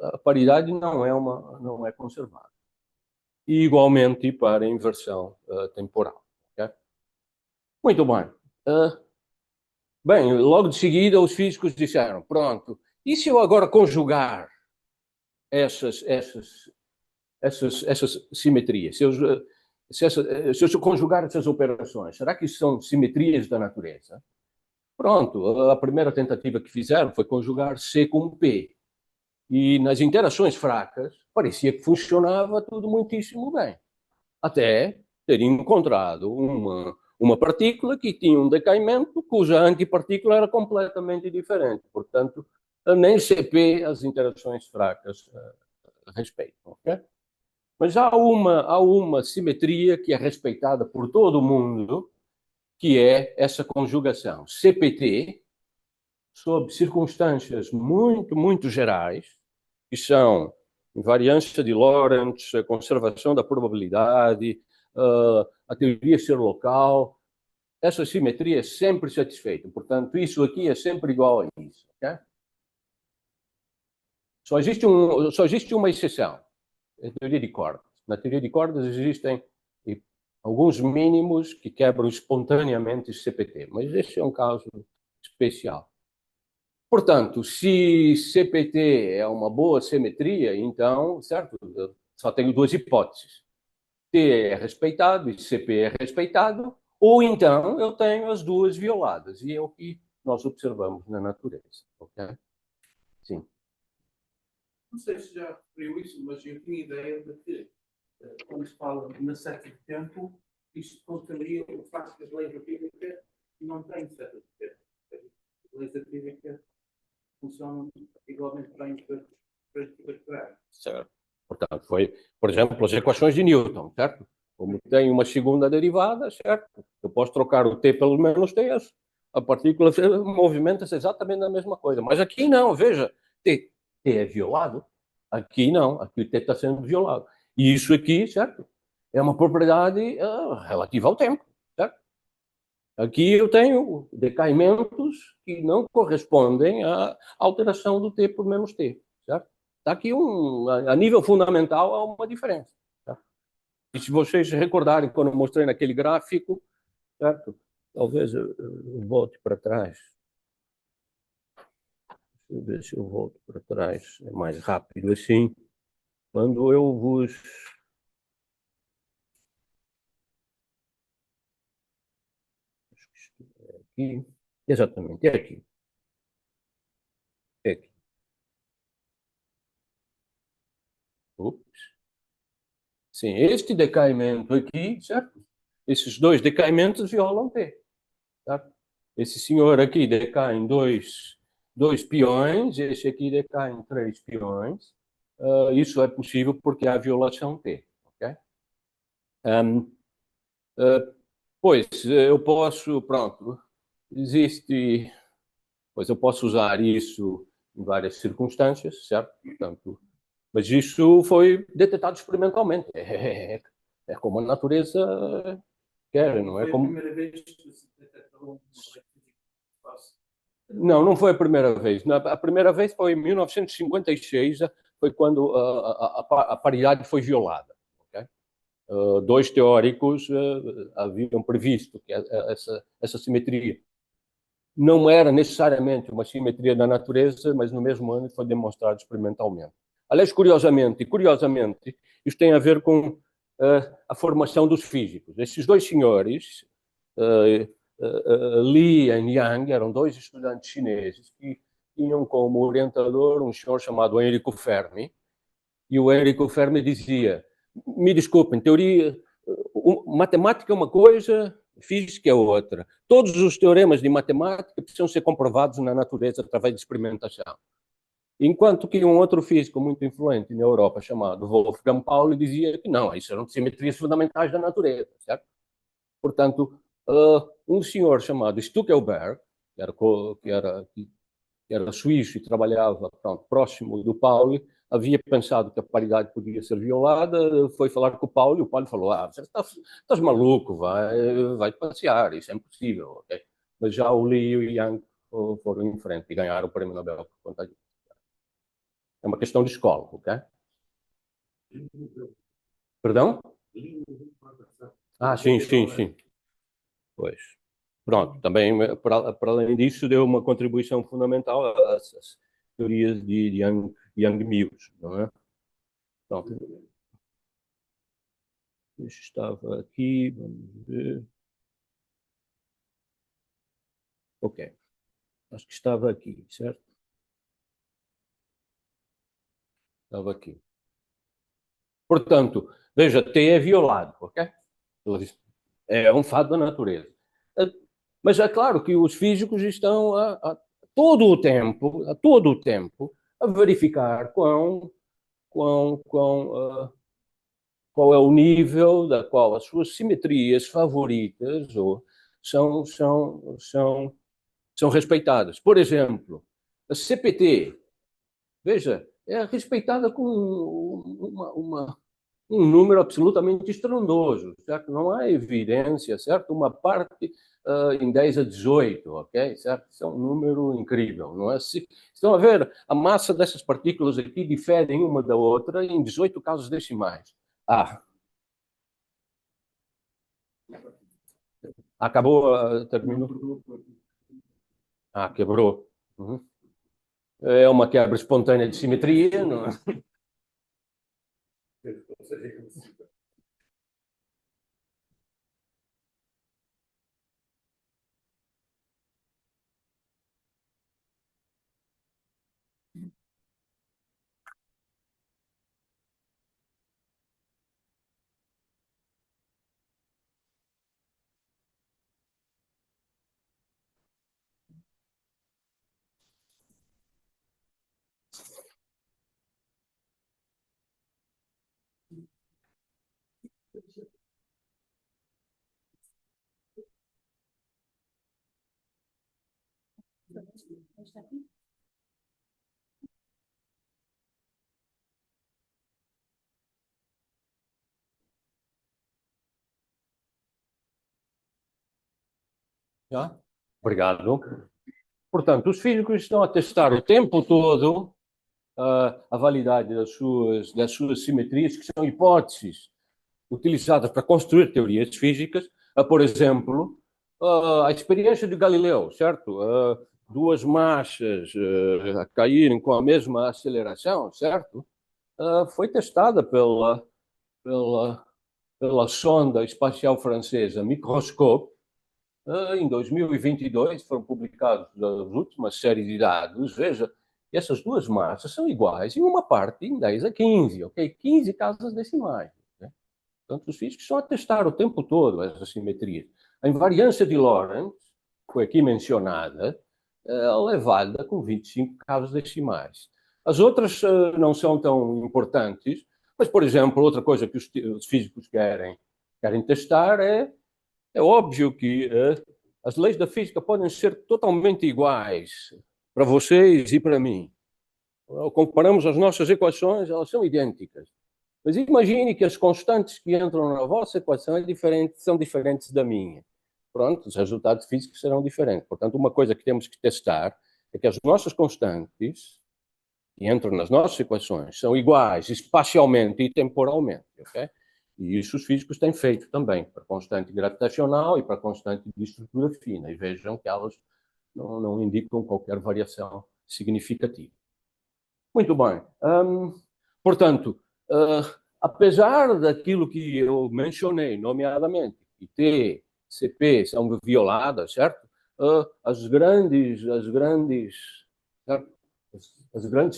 a paridade não é conservada. E igualmente para a inversão temporal. Okay? Muito bem. Bem, logo de seguida os físicos disseram, pronto, e se eu agora conjugar essas simetrias? Se eu conjugar essas operações, será que isso são simetrias da natureza? Pronto, a primeira tentativa que fizeram foi conjugar C com P. E nas interações fracas, parecia que funcionava tudo muitíssimo bem. Até ter encontrado uma partícula que tinha um decaimento cuja antipartícula era completamente diferente. Portanto, nem CP as interações fracas respeitam. Okay? Mas há uma simetria que é respeitada por todo o mundo, que é essa conjugação. CPT, sob circunstâncias muito gerais, que são invariância de Lorentz, a conservação da probabilidade, a teoria ser local, essa simetria é sempre satisfeita. Portanto, isso aqui é sempre igual a isso. Okay? Só existe uma exceção, a teoria de cordas. Na teoria de cordas existem alguns mínimos que quebram espontaneamente o CPT, mas este é um caso especial. Portanto, se CPT é uma boa simetria, então, certo, só tenho duas hipóteses. T é respeitado e CP é respeitado, ou então eu tenho as duas violadas, e é o que nós observamos na natureza. Ok? Sim. Não sei se já referiu isso, mas eu tinha ideia de que, quando se fala na seta de tempo, isto contraria o facto que a lei da física não tem seta de tempo. As leis da física funcionam igualmente bem para esperar. Certo. Portanto, foi, por exemplo, as equações de Newton, certo? Como tem uma segunda derivada, certo? Eu posso trocar o T pelo menos T, a partícula movimenta-se exatamente a mesma coisa. Mas aqui não, veja, T é violado. Aqui não, aqui o T está sendo violado. E isso aqui, certo? É uma propriedade relativa ao tempo, certo? Aqui eu tenho decaimentos que não correspondem à alteração do T por menos T, certo? Está aqui a nível fundamental há uma diferença. Certo? E se vocês recordarem, quando eu mostrei naquele gráfico, certo? Talvez eu volte para trás. Deixa eu ver se eu volto para trás. É mais rápido assim. Quando eu vos... Aqui. Exatamente, é aqui. É aqui. Ups. Sim, este decaimento aqui, certo? Esses dois decaimentos violam T. Certo? Esse senhor aqui decai em dois peões, esse aqui decai em 3 peões. Isso é possível porque há violação T. Okay? Pois, eu posso, pronto, existe, pois eu posso usar isso em várias circunstâncias, certo? Portanto, mas isso foi detectado experimentalmente. É como a natureza quer, não é Foi a como... primeira vez que se detectou uma lei física que faz. Não, não foi a primeira vez. A primeira vez foi em 1956, foi quando a paridade foi violada. Okay? Dois teóricos haviam previsto que essa simetria não era necessariamente uma simetria da natureza, mas no mesmo ano foi demonstrado experimentalmente. Aliás, curiosamente, isso tem a ver com a formação dos físicos. Esses dois senhores, Li e Yang, eram dois estudantes chineses que tinham como orientador um senhor chamado Enrico Fermi, e o Enrico Fermi dizia, me desculpem, teoria, matemática é uma coisa, física é outra. Todos os teoremas de matemática precisam ser comprovados na natureza através de experimentação. Enquanto que um outro físico muito influente na Europa, chamado Wolfgang Pauli, dizia que não, isso eram simetrias fundamentais da natureza, certo? Portanto, um senhor chamado Stuckelberg, que era suíço e trabalhava próximo do Pauli, havia pensado que a paridade podia ser violada, foi falar com o Paulo, e o Paulo falou, você estás maluco, vai passear, isso é impossível. Okay? Mas já o Li e o Yang foram em frente e ganharam o Prêmio Nobel por conta disso. É uma questão de escola, ok? Perdão? Sim. Pois. Pronto, também, para além disso, deu uma contribuição fundamental às teorias de Yang Mills, não é? Pronto. Estava aqui, vamos ver. Ok. Acho que estava aqui, certo? Estava aqui. Portanto, veja, T é violado, ok? É um fato da natureza. Mas é claro que os físicos estão a todo o tempo, a verificar qual é o nível da qual as suas simetrias favoritas são respeitadas. Por exemplo, a CPT, veja, é respeitada com um número absolutamente estrondoso, certo? Não há evidência, certo? Uma parte em 10 a 18, ok? Certo? Isso é um número incrível, não é? Se estão a ver, a massa dessas partículas aqui diferem uma da outra em 18 casos decimais. Acabou, terminou? Quebrou. Uhum. É uma quebra espontânea de simetria, não é? Está aqui? Já? Obrigado. Portanto, os físicos estão a testar o tempo todo a validade das suas simetrias, que são hipóteses utilizadas para construir teorias físicas. Por exemplo, a experiência de Galileu, certo? Duas massas a caírem com a mesma aceleração, certo? Foi testada pela sonda espacial francesa Microscope. Em 2022 foram publicados as últimas séries de dados. Veja, essas duas massas são iguais em uma parte em 10 a 15, ok? 15 casas decimais. Né? Portanto, os físicos estão a testar o tempo todo essas simetrias. A invariância de Lorentz, que foi aqui mencionada, ela é válida com 25 casas decimais. As outras não são tão importantes, mas, por exemplo, outra coisa que os físicos querem testar é óbvio que as leis da física podem ser totalmente iguais para vocês e para mim. Comparamos as nossas equações, elas são idênticas. Mas imagine que as constantes que entram na vossa equação são diferentes da minha. Pronto, os resultados físicos serão diferentes. Portanto, uma coisa que temos que testar é que as nossas constantes que entram nas nossas equações são iguais espacialmente e temporalmente, ok? E isso os físicos têm feito também, para a constante gravitacional e para a constante de estrutura fina. E vejam que elas não indicam qualquer variação significativa. Muito bem. Portanto, apesar daquilo que eu mencionei, nomeadamente, que T, CP são violadas, certo? As grandes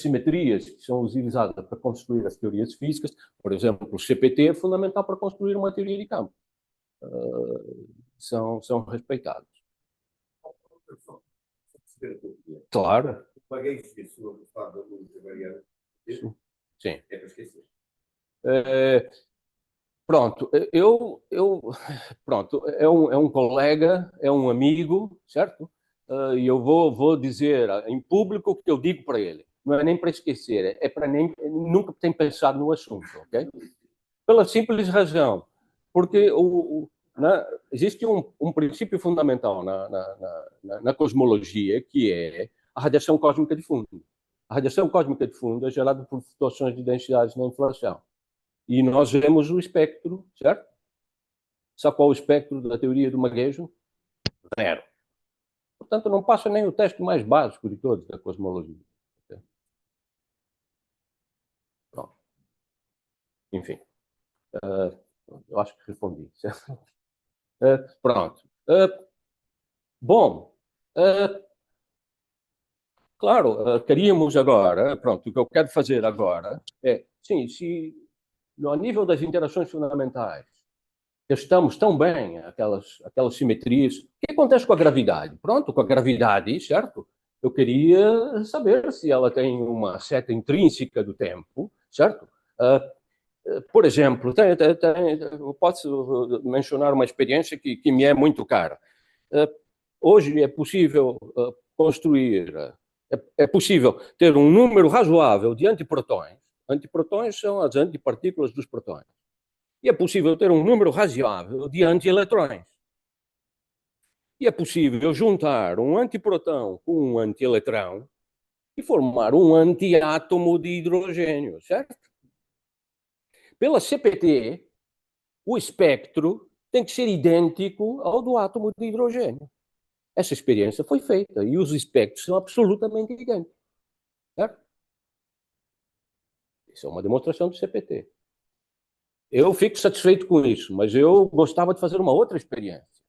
simetrias que são utilizadas para construir as teorias físicas, por exemplo, o CPT é fundamental para construir uma teoria de campo. São respeitados. Claro. Paguei isso no estado da luz variável. Sim. É para esquecer. Pronto, pronto, é um colega, é um amigo, certo? E eu vou dizer em público o que eu digo para ele. Não é nem para esquecer, é para nunca tem pensado no assunto, ok? Pela simples razão, porque existe um princípio fundamental na cosmologia, que é a radiação cósmica de fundo. A radiação cósmica de fundo é gerada por flutuações de densidades na inflação. E nós vemos o espectro, certo? Sabe qual é o espectro da teoria do maguejo? Zero. Portanto, não passa nem o teste mais básico de todos da cosmologia. Pronto. Enfim. Eu acho que respondi. Pronto. Bom. Claro, queríamos agora, pronto, o que eu quero fazer agora é, sim, se no nível das interações fundamentais estamos tão bem, aquelas simetrias, o que acontece com a gravidade? Pronto, com a gravidade, certo? Eu queria saber se ela tem uma seta intrínseca do tempo, certo? Por exemplo, eu posso mencionar uma experiência que me é muito cara. Hoje é possível construir, é possível ter um número razoável de antiprotões. Antiprotões são as antipartículas dos protões. E é possível ter um número razoável de antieletrões. E é possível juntar um antiprotão com um antieletrão e formar um antiátomo de hidrogênio, certo? Pela CPT, o espectro tem que ser idêntico ao do átomo de hidrogênio. Essa experiência foi feita e os espectros são absolutamente idênticos. Certo? Isso é uma demonstração do CPT. Eu fico satisfeito com isso, mas eu gostava de fazer uma outra experiência.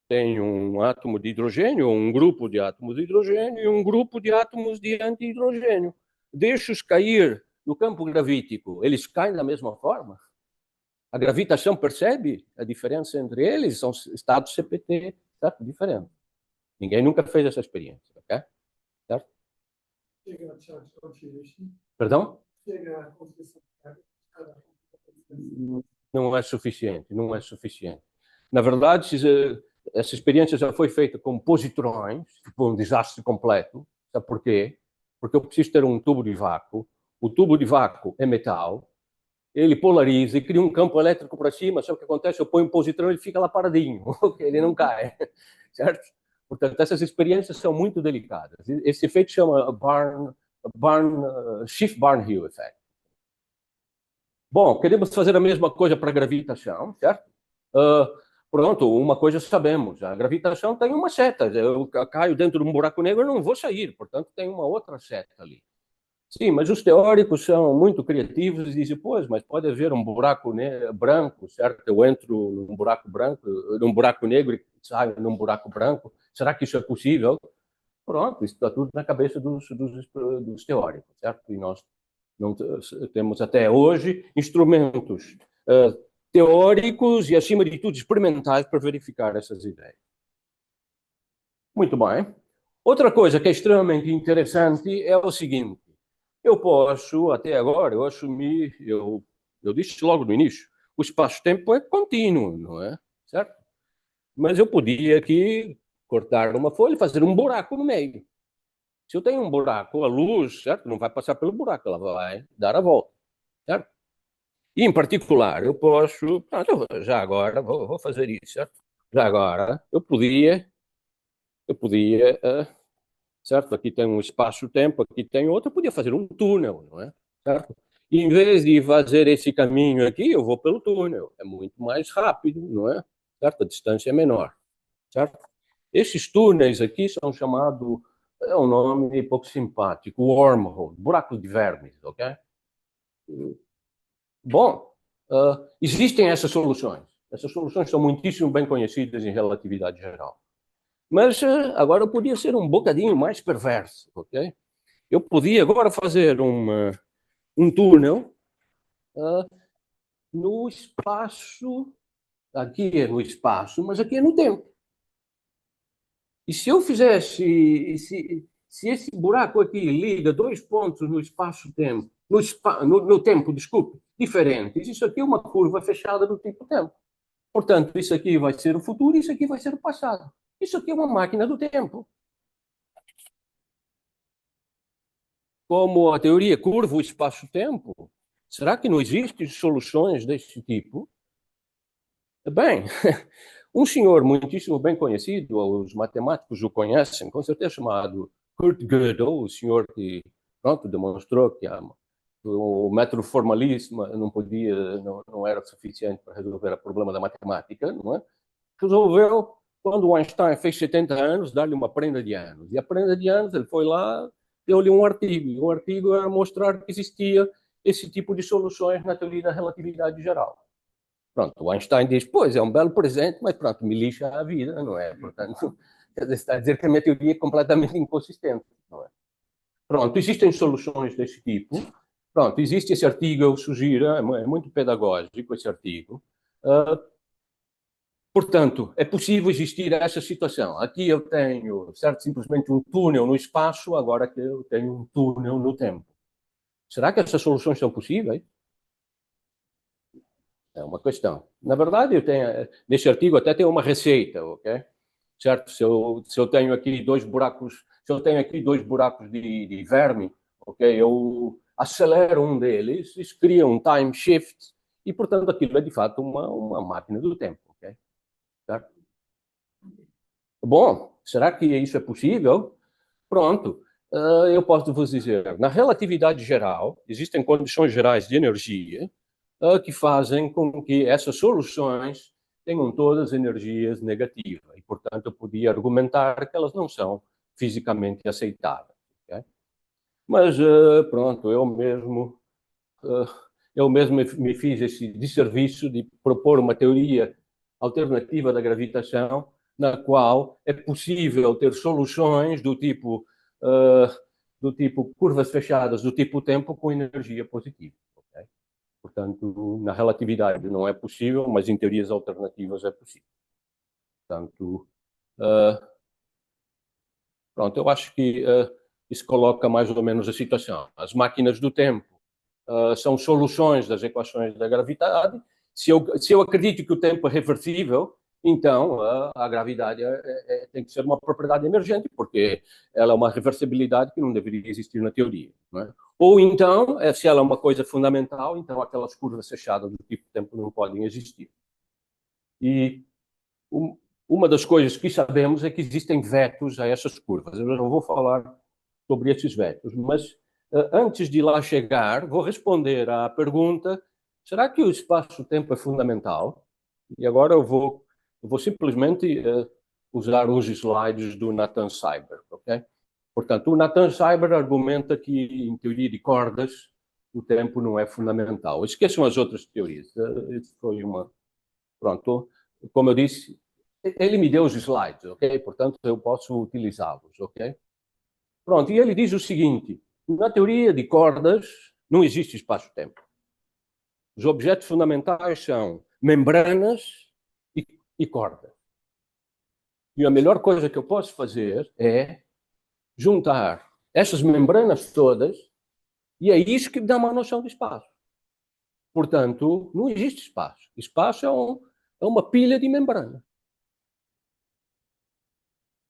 Tem um átomo de hidrogênio, um grupo de átomos de hidrogênio e um grupo de átomos de antihidrogênio. Deixo-os cair no campo gravítico. Eles caem da mesma forma? A gravitação percebe a diferença entre eles? São estados CPT, certo? Diferentes. Ninguém nunca fez essa experiência, ok? Certo? Perdão? Não é suficiente, não é suficiente. Na verdade, essa experiência já foi feita com positrões, tipo um desastre completo. Sabe porquê? Porque eu preciso ter um tubo de vácuo. O tubo de vácuo é metal, ele polariza e cria um campo elétrico para cima. Sabe o que acontece? Eu ponho um positrão e ele fica lá paradinho, ele não cai, certo? Portanto, essas experiências são muito delicadas. Esse efeito chama Schiff-Barnhill effect. Bom, queremos fazer a mesma coisa para a gravitação, certo? Pronto, uma coisa sabemos, a gravitação tem uma seta. Eu caio dentro de um buraco negro e não vou sair, portanto tem uma outra seta ali. Sim, mas os teóricos são muito criativos e dizem, pois, mas pode haver um buraco branco, certo? Eu entro num buraco branco, num buraco negro e saio num buraco branco. Será que isso é possível? Pronto, isso está tudo na cabeça dos teóricos, certo? E nós não temos até hoje instrumentos teóricos e, acima de tudo, experimentais para verificar essas ideias. Muito bem. Outra coisa que é extremamente interessante é o seguinte. Eu posso, até agora, eu assumi, eu disse logo no início, o espaço-tempo é contínuo, não é? Certo? Mas eu podia aqui cortar uma folha e fazer um buraco no meio. Se eu tenho um buraco, a luz, certo? Não vai passar pelo buraco, ela vai dar a volta, certo? E, em particular, eu posso, já agora, vou fazer isso, certo? Já agora, eu podia, certo? Aqui tem um espaço-tempo, aqui tem outro, eu podia fazer um túnel, não é? Certo? E, em vez de fazer esse caminho aqui, eu vou pelo túnel. É muito mais rápido, não é? Certo? A distância é menor, certo? Esses túneis aqui são chamados, é um nome pouco simpático, wormhole, buraco de vermes, ok? Bom, existem essas soluções. Essas soluções são muitíssimo bem conhecidas em relatividade geral. Mas agora eu podia ser um bocadinho mais perverso, ok? Eu podia agora fazer um túnel no espaço, aqui é no espaço, mas aqui é no tempo. E se eu fizesse, se esse buraco aqui liga dois pontos no espaço-tempo, no tempo, desculpe, diferentes, isso aqui é uma curva fechada do tipo tempo. Portanto, isso aqui vai ser o futuro e isso aqui vai ser o passado. Isso aqui é uma máquina do tempo. Como a teoria curva o espaço-tempo, será que não existem soluções desse tipo? Bem, um senhor muitíssimo bem conhecido, os matemáticos o conhecem, com certeza chamado Kurt Gödel, o senhor que, pronto, demonstrou que o método formalista não era suficiente para resolver o problema da matemática, não é? Resolveu, quando o Einstein fez 70 anos, dar-lhe uma prenda de anos. E a prenda de anos, ele foi lá, deu-lhe um artigo. E o artigo era mostrar que existia esse tipo de soluções na teoria da relatividade geral. Pronto, o Einstein diz, pois, é um belo presente, mas pronto, me lixa a vida, não é? Portanto, está a dizer que a minha teoria é completamente inconsistente, não é? Pronto, existem soluções desse tipo. Pronto, existe esse artigo, eu sugiro, é muito pedagógico esse artigo. Portanto, é possível existir essa situação. Aqui eu tenho, certo, simplesmente um túnel no espaço, agora que eu tenho um túnel no tempo. Será que essas soluções são possíveis? É uma questão. Na verdade, eu tenho, nesse artigo até tem uma receita, ok? Certo? Se eu tenho aqui dois buracos, de verme, ok? Eu acelero um deles, isso cria um time shift e, portanto, aquilo é de fato uma máquina do tempo, ok? Certo? Bom, será que isso é possível? Pronto. Eu posso vos dizer, na relatividade geral, existem condições gerais de energia que fazem com que essas soluções tenham todas energias negativas. E, portanto, eu podia argumentar que elas não são fisicamente aceitáveis. Okay? Mas, pronto, eu mesmo me fiz esse desserviço de propor uma teoria alternativa da gravitação, na qual é possível ter soluções do tipo curvas fechadas, do tipo tempo, com energia positiva. Okay? Portanto, na relatividade não é possível, mas em teorias alternativas é possível. Portanto, pronto, eu acho que isso coloca mais ou menos a situação. As máquinas do tempo são soluções das equações da gravidade. Se eu acredito que o tempo é reversível, então a gravidade tem que ser uma propriedade emergente, porque ela é uma reversibilidade que não deveria existir na teoria. Não é? Ou então, se ela é uma coisa fundamental, então aquelas curvas fechadas do tipo tempo não podem existir. E uma das coisas que sabemos é que existem vetos a essas curvas. Eu não vou falar sobre esses vetos, mas antes de lá chegar, vou responder à pergunta: será que o espaço-tempo é fundamental? E agora eu vou simplesmente usar uns slides do Nathan Seiber, ok? Portanto, o Nathan Seiber argumenta que, em teoria de cordas, o tempo não é fundamental. Esqueçam as outras teorias. Isso foi uma... Pronto, como eu disse, ele me deu os slides, ok? Portanto, eu posso utilizá-los, ok? Pronto, e ele diz o seguinte: na teoria de cordas não existe espaço-tempo. Os objetos fundamentais são membranas e cordas. E a melhor coisa que eu posso fazer é juntar essas membranas todas, e é isso que dá uma noção de espaço. Portanto, não existe espaço. Espaço é uma pilha de membranas.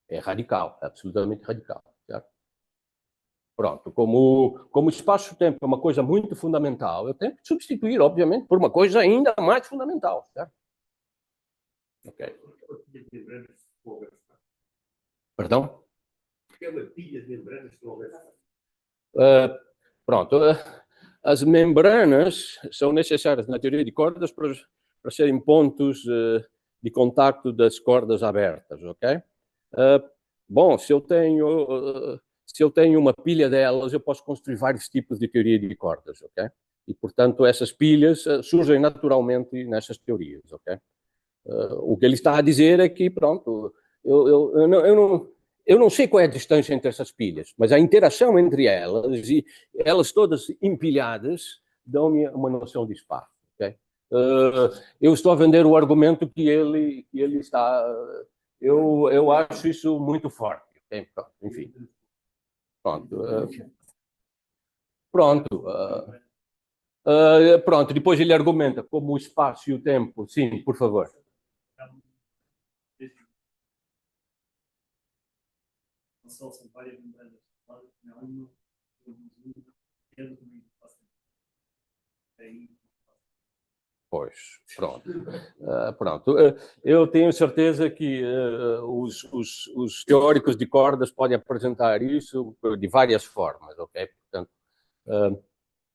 É radical, é absolutamente radical. Certo? Pronto, como espaço-tempo é uma coisa muito fundamental, eu tenho que substituir, obviamente, por uma coisa ainda mais fundamental. Certo? Ok. Perdão? É uma pilha de membranas que não Pronto, as membranas são necessárias na teoria de cordas para serem pontos de contacto das cordas abertas, ok? Bom, se eu tenho uma pilha delas, eu posso construir vários tipos de teoria de cordas, ok? E, portanto, essas pilhas surgem naturalmente nessas teorias, ok? O que ele está a dizer é que, pronto, eu não sei qual é a distância entre essas pilhas, mas a interação entre elas e elas todas empilhadas dão-me uma noção de espaço. Okay? Eu estou a vender o argumento que ele está... Eu acho isso muito forte. Okay? Pronto, enfim. Pronto. Pronto, depois ele argumenta como o espaço e o tempo... Sim, por favor. São várias membranas, não uma, Pois, pronto. Pronto. Eu tenho certeza que os teóricos de cordas podem apresentar isso de várias formas, ok? Portanto,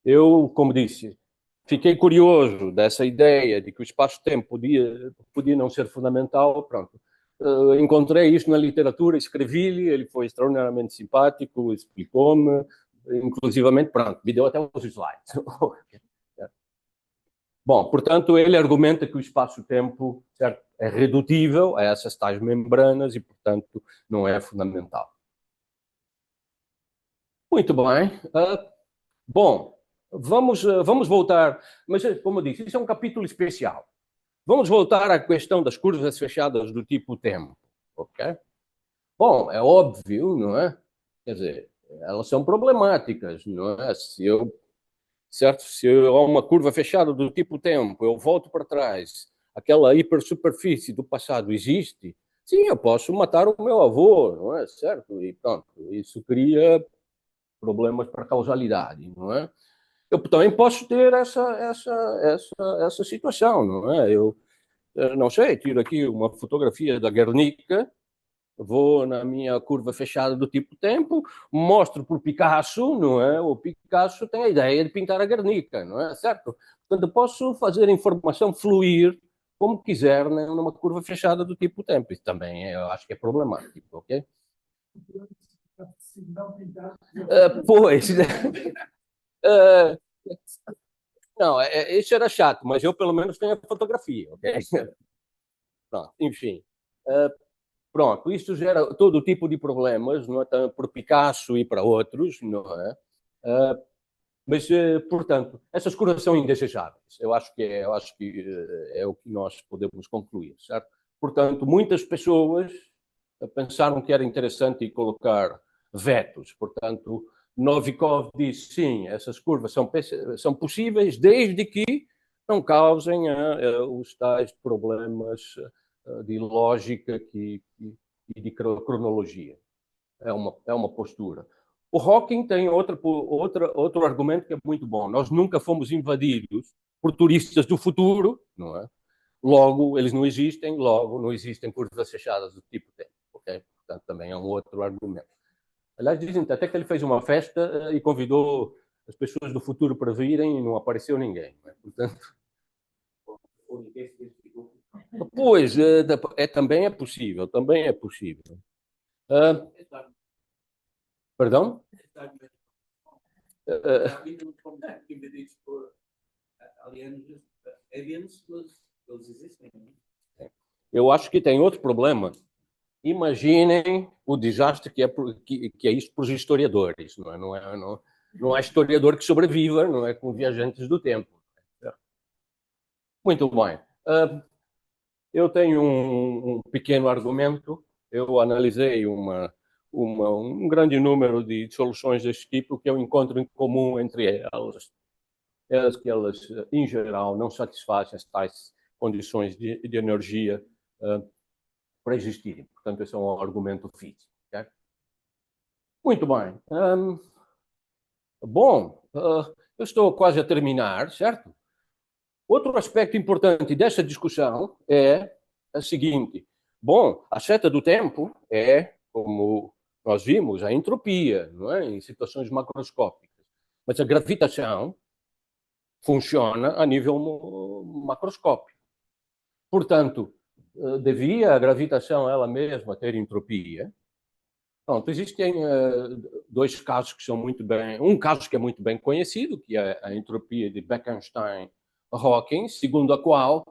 eu, como disse, fiquei curioso dessa ideia de que o espaço-tempo podia não ser fundamental, pronto. Encontrei isso na literatura, escrevi-lhe, ele foi extraordinariamente simpático, explicou-me, inclusivamente, pronto, me deu até os slides. Bom, portanto, ele argumenta que o espaço-tempo é redutível a essas tais membranas e, portanto, não é fundamental. Muito bem. Bom, vamos voltar, mas, como eu disse, isso é um capítulo especial. Vamos voltar à questão das curvas fechadas do tipo tempo, ok? Bom, é óbvio, não é? Quer dizer, elas são problemáticas, não é? Se há uma curva fechada do tipo tempo, eu volto para trás, aquela hipersuperfície do passado existe, sim, eu posso matar o meu avô, não é? Certo? E pronto, isso cria problemas para a causalidade, não é? Eu também posso ter essa situação, não é? Eu não sei, tiro aqui uma fotografia da Guernica, vou na minha curva fechada do tipo tempo, mostro para o Picasso, não é? O Picasso tem a ideia de pintar a Guernica, não é? Certo? Portanto, eu posso fazer a informação fluir como quiser, né, numa curva fechada do tipo tempo. Isso também eu acho que é problemático, ok? Pois... não, isso era chato, mas eu pelo menos tenho a fotografia, ok? Pronto, enfim. Pronto, isto gera todo tipo de problemas, não é? Para Picasso e para outros, não é? Mas, portanto, essas curvas são indesejáveis. Eu acho que é o que nós podemos concluir, certo? Portanto, muitas pessoas pensaram que era interessante colocar vetos. Portanto, Novikov disse, sim, essas curvas são possíveis desde que não causem os tais problemas de lógica e de cronologia. É uma postura. O Hawking tem outro argumento que é muito bom. Nós nunca fomos invadidos por turistas do futuro, não é? Logo, eles não existem, logo não existem curvas fechadas do tipo tempo. Okay? Portanto, também é um outro argumento. Aliás, dizem até que ele fez uma festa e convidou as pessoas do futuro para virem e não apareceu ninguém. Não é? Portanto, pois, também é possível, também é possível. Perdão? Invadidos por aliens, mas eles existem. Eu acho que tem outro problema. Imaginem o desastre que é isso para os historiadores. Não há historiador que sobreviva, não é, com viajantes do tempo. Muito bem. Eu tenho um pequeno argumento. Eu analisei um grande número de soluções deste tipo que eu encontro em comum entre elas. Que elas, em geral, não satisfazem as tais condições de energia para existirem. Portanto, esse é um argumento físico. Okay? Muito bem. Eu estou quase a terminar, certo? Outro aspecto importante dessa discussão é a seguinte. Bom, a seta do tempo é, como nós vimos, a entropia, não é? Em situações macroscópicas. Mas a gravitação funciona a nível macroscópico. Portanto, devia a gravitação ela mesma ter entropia? Pronto, existem dois casos que são muito bem... Um caso que é muito bem conhecido, que é a entropia de Bekenstein-Hawking, segundo a qual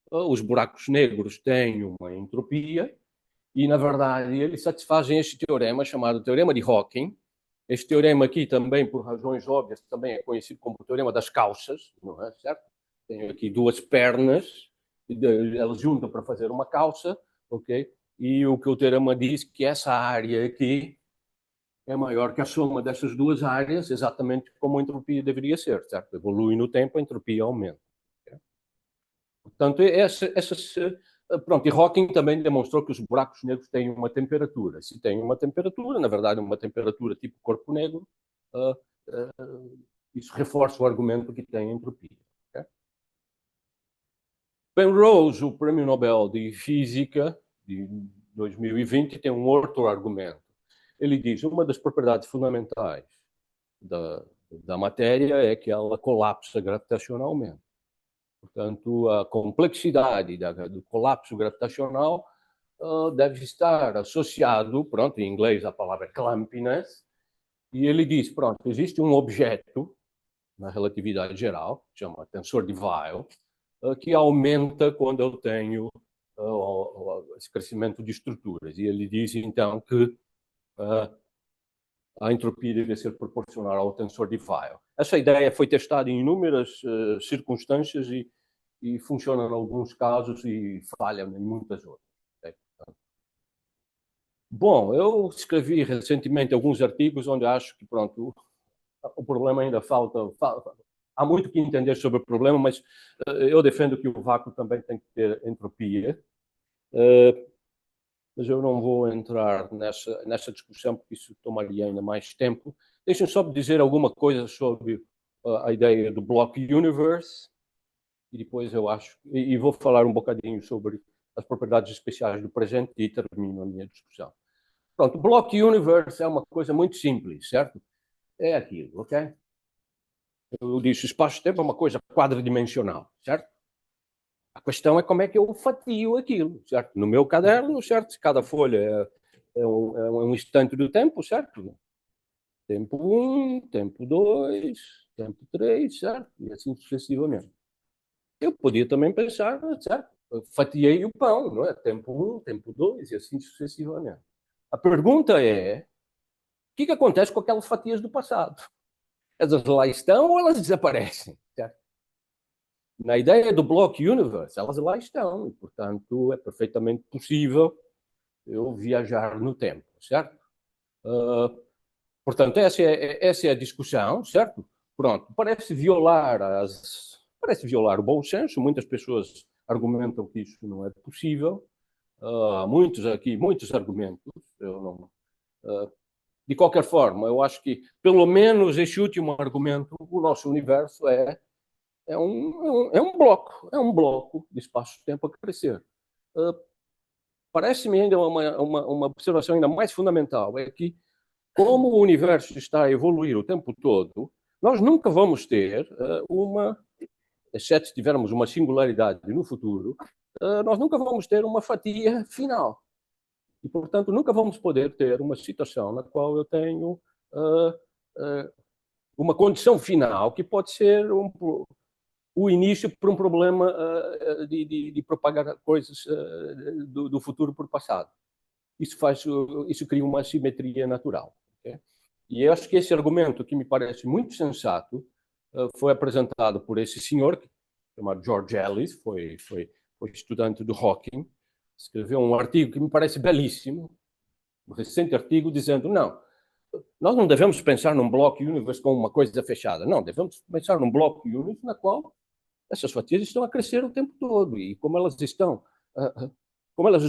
os buracos negros têm uma entropia e, na verdade, eles satisfazem este teorema chamado Teorema de Hawking. Este teorema aqui também, por razões óbvias, também é conhecido como o Teorema das Calças, não é certo? Tenho aqui duas pernas, elas juntam para fazer uma calça, ok? E o que o teorema diz que essa área aqui é maior que a soma dessas duas áreas, exatamente como a entropia deveria ser, certo? Evolui no tempo, a entropia aumenta. Okay? Portanto, pronto, e Hawking também demonstrou que os buracos negros têm uma temperatura. Se têm uma temperatura, na verdade, uma temperatura tipo corpo negro, isso reforça o argumento que tem entropia. Okay? Penrose, o Prêmio Nobel de Física de 2020, tem um outro argumento. Ele diz que uma das propriedades fundamentais da matéria é que ela colapsa gravitacionalmente. Portanto, a complexidade do colapso gravitacional deve estar associado, pronto, em inglês a palavra clumpiness, e ele diz, pronto, existe um objeto na relatividade geral, que chama tensor de Weyl, que aumenta quando eu tenho esse crescimento de estruturas. E ele diz, então, que a entropia deve ser proporcional ao tensor de Weyl. Essa ideia foi testada em inúmeras circunstâncias e funciona em alguns casos e falha em muitas outras. Okay? Bom, eu escrevi recentemente alguns artigos onde acho que, pronto, o problema ainda falta. Há muito que entender sobre o problema, mas eu defendo que o vácuo também tem que ter entropia. Mas eu não vou entrar nessa discussão, porque isso tomaria ainda mais tempo. Deixem-me só dizer alguma coisa sobre a ideia do block universe, e depois eu acho... E vou falar um bocadinho sobre as propriedades especiais do presente e termino a minha discussão. Pronto, o block universe é uma coisa muito simples, certo? É aquilo, ok? Eu disse, o espaço-tempo é uma coisa quadridimensional, certo? A questão é como é que eu fatio aquilo, certo? No meu caderno, certo? Cada folha é um instante do tempo, certo? Tempo 1, tempo 2, tempo 3, certo? E assim sucessivamente. Eu podia também pensar, certo? Eu fatiei o pão, não é? Tempo 1, tempo 2 e assim sucessivamente. A pergunta é, o que acontece com aquelas fatias do passado? Elas lá estão ou elas desaparecem? Certo? Na ideia do block universe, elas lá estão, e, portanto, é perfeitamente possível eu viajar no tempo, certo? Portanto, essa é a discussão, certo? Pronto, parece violar o bom senso, muitas pessoas argumentam que isso não é possível, Há muitos aqui, muitos argumentos. Eu não, de qualquer forma, eu acho que, pelo menos, este último argumento, o nosso universo é um bloco de espaço-tempo a crescer. Parece-me ainda uma observação ainda mais fundamental, é que, como o universo está a evoluir o tempo todo, nós nunca vamos ter exceto se tivermos uma singularidade no futuro, nós nunca vamos ter uma fatia final. E, portanto, nunca vamos poder ter uma situação na qual eu tenho uma condição final que pode ser o início para um problema de propagar coisas do futuro para o passado. Isso cria uma assimetria natural. Okay? E eu acho que esse argumento, que me parece muito sensato, foi apresentado por esse senhor, chamado George Ellis, foi estudante do Hawking, escreveu um artigo que me parece belíssimo, um recente artigo, dizendo, não, nós não devemos pensar num block universe como uma coisa fechada, não, devemos pensar num block universe na qual essas fatias estão a crescer o tempo todo, e como elas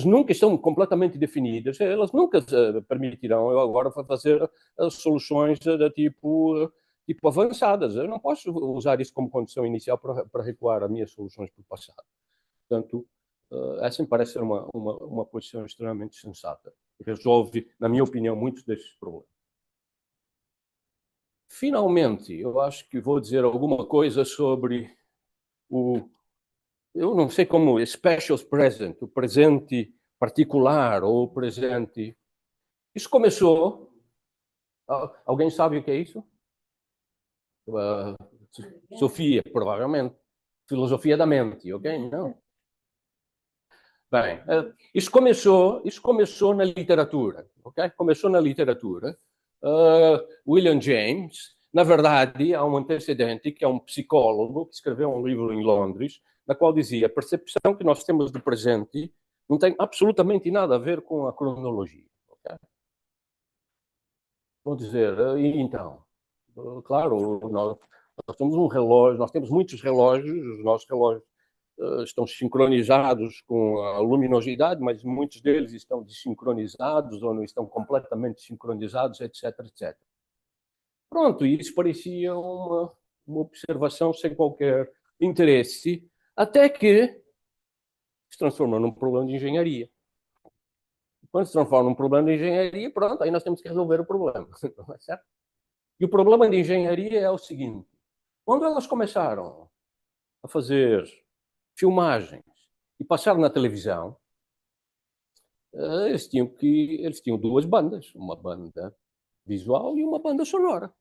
nunca estão completamente definidas, elas nunca permitirão eu agora fazer soluções de tipo avançadas. Eu não posso usar isso como condição inicial para recuar as minhas soluções para o passado. Portanto, essa me parece ser uma posição extremamente sensata. Resolve, na minha opinião, muitos destes problemas. Finalmente, eu acho que vou dizer alguma coisa sobre eu não sei como, special present, o presente particular ou o presente. Isso começou. Alguém sabe o que é isso? Sofia, provavelmente. Filosofia da mente, ok? Não. Bem, isso começou na literatura, ok? Começou na literatura. William James, na verdade, há um antecedente que é um psicólogo que escreveu um livro em Londres, na qual dizia: a percepção que nós temos do presente não tem absolutamente nada a ver com a cronologia. Okay? Vou dizer, e então, claro, nós temos um relógio, nós temos muitos relógios, os nossos relógios estão sincronizados com a luminosidade, mas muitos deles estão desincronizados ou não estão completamente sincronizados, etc, etc. Pronto, isso parecia uma observação sem qualquer interesse, até que se transformou num problema de engenharia. Quando se transforma num problema de engenharia, pronto, aí nós temos que resolver o problema. Certo? E o problema de engenharia é o seguinte: quando elas começaram a fazer filmagens e passaram na televisão, eles tinham duas bandas, uma banda visual e uma banda sonora.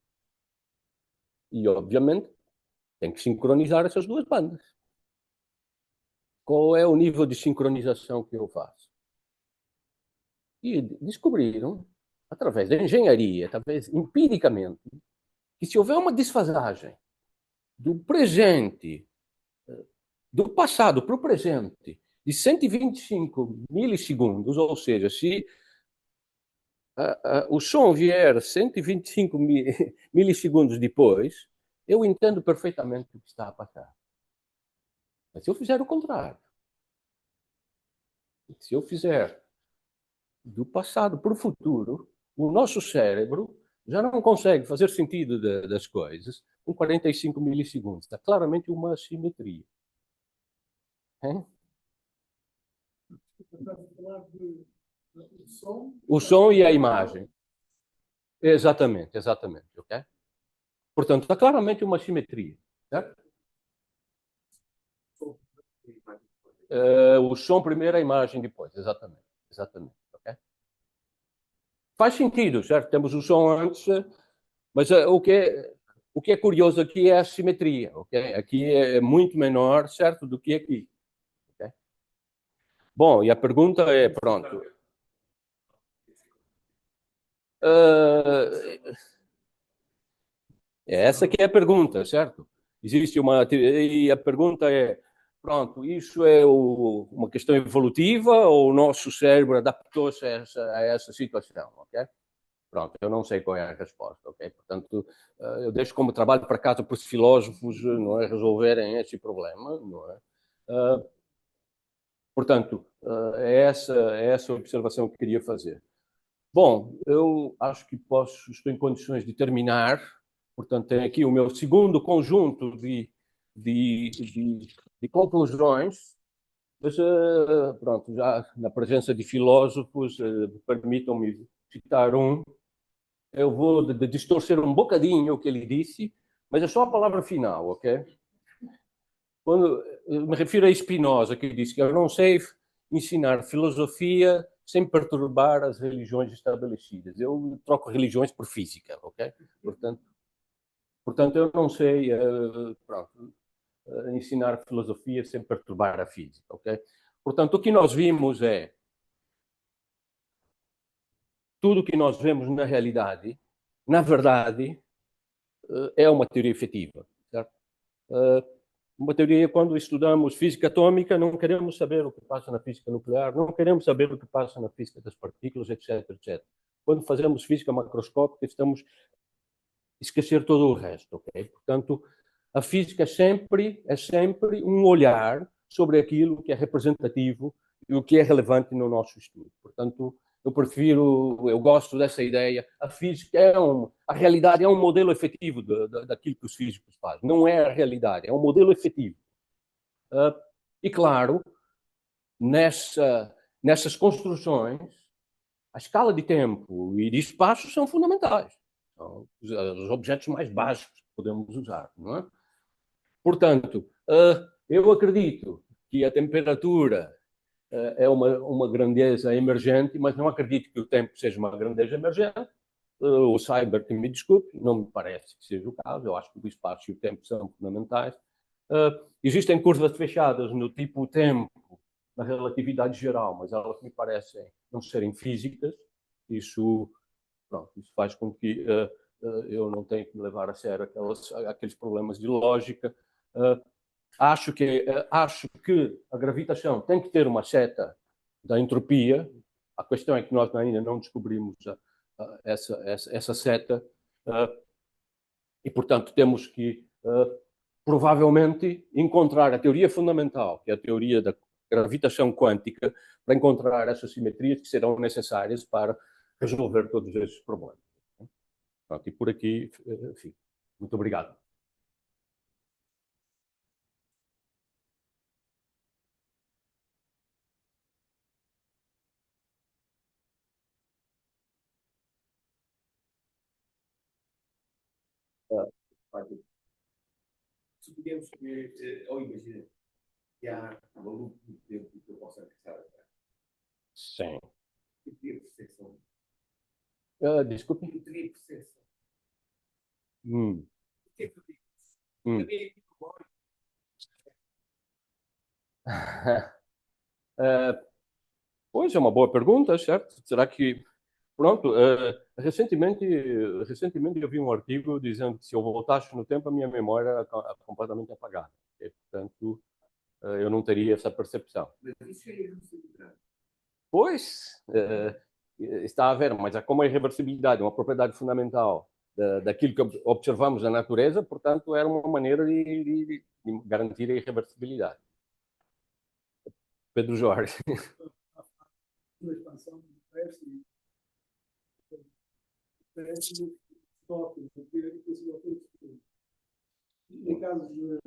E, obviamente, tem que sincronizar essas duas bandas. Qual é o nível de sincronização que eu faço? E descobriram, através da engenharia, talvez empiricamente, que se houver uma desfasagem do presente, do passado para o presente, de 125 milissegundos, ou seja, se o som vier 125 milissegundos depois, eu entendo perfeitamente o que está a passar. Mas se eu fizer o contrário, se eu fizer do passado para o futuro, o nosso cérebro já não consegue fazer sentido das coisas com 45 milissegundos. Está claramente uma assimetria. O som e a imagem. Exatamente. Okay? Portanto, está claramente uma assimetria. Certo? O som primeiro, a imagem depois. Exatamente. Okay? Faz sentido, certo? Temos o som antes, mas o que é curioso aqui é a simetria. Okay? Aqui é muito menor, certo, do que aqui. Okay? Bom, e a pergunta é, pronto. Essa que é a pergunta, certo? Existe uma... E a pergunta é, pronto, isso é uma questão evolutiva ou o nosso cérebro adaptou-se a essa situação, ok? Pronto, eu não sei qual é a resposta, ok? Portanto, eu deixo como trabalho para casa para os filósofos, não é, resolverem esse problema, não é? Portanto, é essa a observação que queria fazer. Bom, eu acho que estou em condições de terminar. Portanto, tenho aqui o meu segundo conjunto de conclusões. Mas, pronto, já na presença de filósofos, permitam-me citar um. Eu vou distorcer um bocadinho o que ele disse, mas é só a palavra final, ok? Quando eu me refiro a Spinoza, que disse que eu não sei ensinar filosofia sem perturbar as religiões estabelecidas. Eu troco religiões por física, ok? Portanto eu não sei pronto, ensinar filosofia sem perturbar a física, ok? Portanto, o que nós vimos é tudo o que nós vemos na realidade, na verdade, é uma teoria efetiva, certo? Uma teoria, quando estudamos física atômica, não queremos saber o que passa na física nuclear, não queremos saber o que passa na física das partículas, etc, etc. Quando fazemos física macroscópica, estamos a esquecer todo o resto, ok? Portanto, a física é sempre um olhar sobre aquilo que é representativo e o que é relevante no nosso estudo. Portanto, eu gosto dessa ideia. A física a realidade é um modelo efetivo daquilo que os físicos fazem. Não é a realidade, é um modelo efetivo. E claro, nessas construções, a escala de tempo e de espaço são fundamentais. São os objetos mais básicos que podemos usar, não é? Portanto, eu acredito que a temperatura é uma grandeza emergente, mas não acredito que o tempo seja uma grandeza emergente. O Cyber, que me desculpe, não me parece que seja o caso. Eu acho que o espaço e o tempo são fundamentais. Existem curvas fechadas no tipo tempo, na relatividade geral, mas elas me parecem não serem físicas. Isso faz com que eu não tenha que me levar a sério aqueles problemas de lógica. Acho que a gravitação tem que ter uma seta da entropia. A questão é que nós ainda não descobrimos essa seta e, portanto, temos que provavelmente encontrar a teoria fundamental, que é a teoria da gravitação quântica, para encontrar essas simetrias que serão necessárias para resolver todos esses problemas. Pronto, e por aqui, enfim, muito obrigado. Suponhamos que, ou imagina, que há uma luta de tempo que eu possa pensar atrás. Sim. Eu teria percepção. Desculpe. Eu teria percepção. O que é que eu digo? Eu digo que Pois é uma boa pergunta, certo? Será que pronto? Recentemente eu vi um artigo dizendo que se eu voltasse no tempo a minha memória era completamente apagada. E, portanto, eu não teria essa percepção. Mas isso é irreversibilidade. Pois está a ver, mas como a irreversibilidade é uma propriedade fundamental daquilo que observamos na natureza, portanto, era uma maneira de garantir a irreversibilidade. Pedro Jorge. Uma expansão do universo e parece muito tópico, porque é possível ter tudo. Em casos de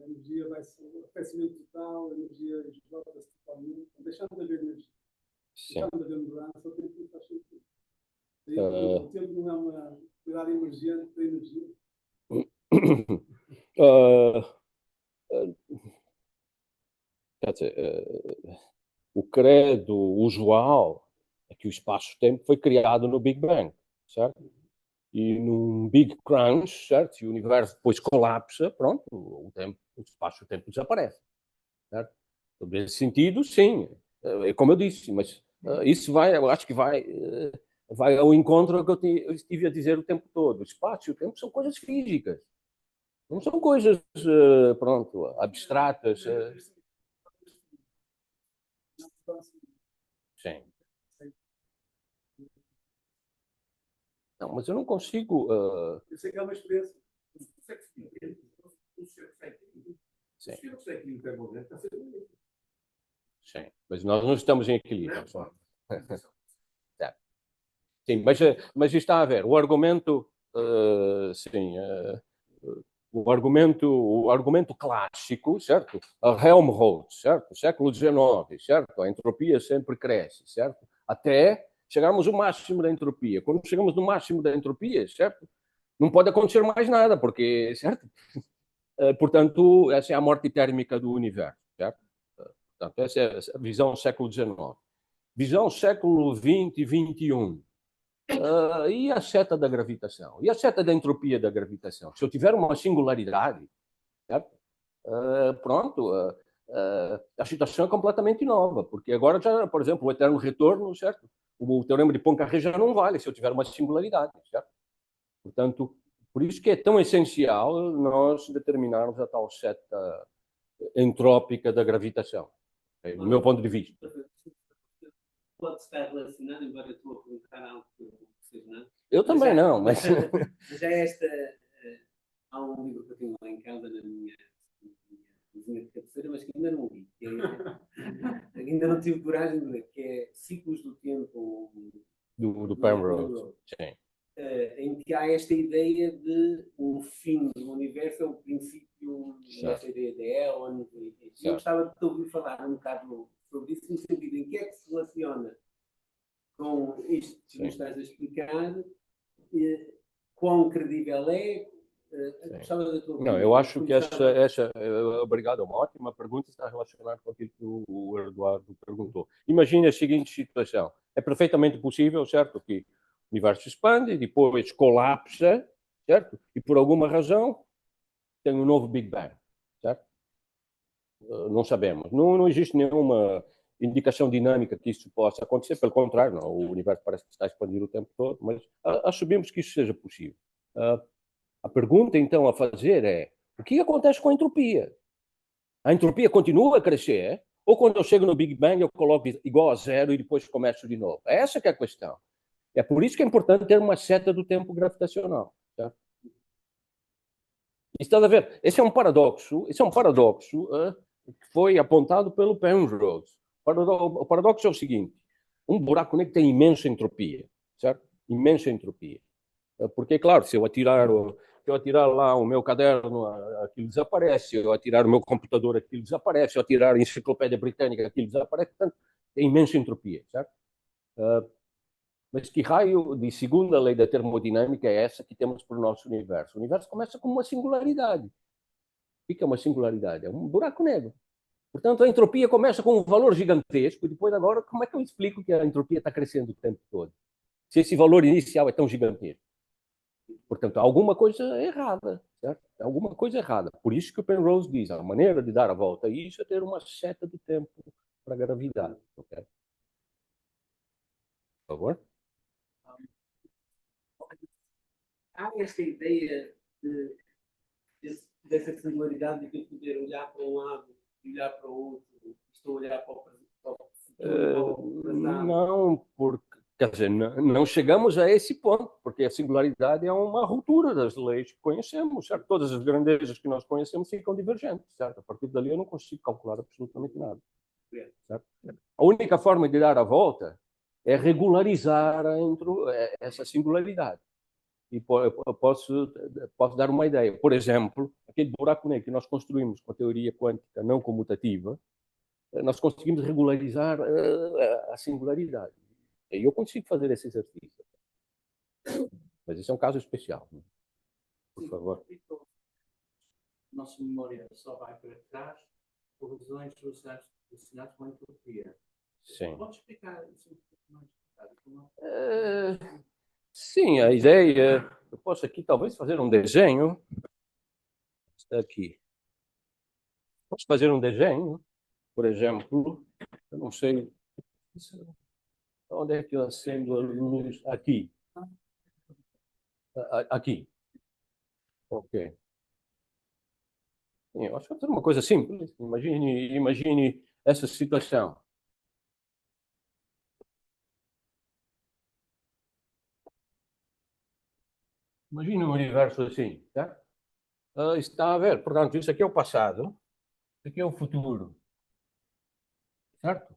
energia, vai ser aquecimento total, a energia esgota-se totalmente, deixando de haver energia. Deixando de haver mudança, o tempo faz sentido. O tempo não é uma quantidade emergente da energia. Quer dizer, o credo usual é que o espaço-tempo foi criado no Big Bang, certo? E num Big Crunch, certo? Se o universo depois colapsa, pronto, o espaço-tempo desaparece, certo? Nesse sentido, sim, é como eu disse, mas isso eu acho que vai ao encontro do que eu estive a dizer o tempo todo. O espaço e o tempo são coisas físicas, não são coisas, pronto, abstratas. Sim. Não, mas eu não consigo. Eu sei que é uma experiência. O senhor consegue entender o permanente está a ser bonito. Sim, mas nós não estamos em equilíbrio. Certo. Sim, mas está a ver, o argumento, sim, o argumento clássico, certo? A Helmholtz, certo? Século XIX, certo? A entropia sempre cresce, certo? Até chegarmos ao máximo da entropia. Quando chegamos no máximo da entropia, certo? Não pode acontecer mais nada, porque, certo? Portanto, essa é a morte térmica do universo, certo? Portanto, essa é a visão do século XIX. Visão século XX e XXI. E a seta da gravitação? E a seta da entropia da gravitação? Se eu tiver uma singularidade, certo? Pronto, a situação é completamente nova, porque agora já, por exemplo, o eterno retorno, certo? O teorema de Poincaré já não vale se eu tiver uma singularidade, certo? Portanto, por isso que é tão essencial nós determinarmos a tal seta entrópica da gravitação, do meu ponto de vista. Pode estar relacionado, embora eu estou a perguntar algo que vocês não. Eu também não, mas... Já esta... há um livro que eu tenho lá em casa, na minha cozinha de cabeceira, mas que ainda não li. Ainda não tive coragem de ler, que é Ciclos do Tempo... Do Penrose, sim. Em que há esta ideia de um fim do universo, é o princípio desta ideia de Éon. Eu gostava de te ouvir falar um bocado sobre isso, no sentido em que é que se relaciona com isto que nos estás a explicar, quão credível é. Gostava da tua opinião. Não, eu acho que obrigado, é uma ótima pergunta, está relacionada com aquilo que o Eduardo perguntou. Imagine a seguinte situação. É perfeitamente possível, certo, que o universo se expande, depois colapsa, certo? E por alguma razão tem um novo Big Bang, certo? Não sabemos. Não existe nenhuma indicação dinâmica que isso possa acontecer, pelo contrário, não. O universo parece que está a expandir o tempo todo, mas assumimos que isso seja possível. A pergunta, então, a fazer é: o que acontece com a entropia? A entropia continua a crescer? Ou quando eu chego no Big Bang eu coloco igual a zero e depois começo de novo? Essa que é a questão. É por isso que é importante ter uma seta do tempo gravitacional. Certo? Está a ver? Esse é um paradoxo que foi apontado pelo Penrose. O paradoxo é o seguinte: um buraco negro tem imensa entropia, certo? Imensa entropia. Porque, claro, se eu atirar lá o meu caderno, aquilo desaparece. Se eu atirar o meu computador, aquilo desaparece. Se eu atirar a enciclopédia britânica, aquilo desaparece. Portanto, tem imensa entropia, certo? Mas que raio de segunda lei da termodinâmica é essa que temos para o nosso universo? O universo começa com uma singularidade. O que é uma singularidade? É um buraco negro. Portanto, a entropia começa com um valor gigantesco e depois agora, como é que eu explico que a entropia está crescendo o tempo todo? Se esse valor inicial é tão gigantesco. Portanto, há alguma coisa errada, certo? Alguma coisa errada. Por isso que o Penrose diz, a maneira de dar a volta a isso é ter uma seta do tempo para a gravidade. Okay? Por favor? Há esta ideia dessa singularidade de eu poder olhar para um lado e olhar para o outro, estou a olhar para o futuro, não, porque, quer dizer, não chegamos a esse ponto, porque a singularidade é uma ruptura das leis que conhecemos, certo? Todas as grandezas que nós conhecemos ficam divergentes, certo? A partir dali eu não consigo calcular absolutamente nada. Certo? A única forma de dar a volta é regularizar essa singularidade. E posso dar uma ideia. Por exemplo, aquele buraco negro que nós construímos com a teoria quântica não comutativa, nós conseguimos regularizar a singularidade. E eu consigo fazer esse exercício. Mas isso é um caso especial. Né? Por favor. Nossa memória só vai para trás por razões relacionadas com a entropia. Sim. Pode explicar isso um pouco mais? Sim, a ideia... Eu posso aqui talvez fazer um desenho. Está aqui. Posso fazer um desenho? Por exemplo, eu não sei... Onde é que eu acendo a luz? Aqui. Aqui. Ok. Sim, eu acho que é uma coisa simples. Imagine essa situação. Imagine um universo assim, tá? Está a ver, portanto, isso aqui é o passado, isso aqui é o futuro. certo?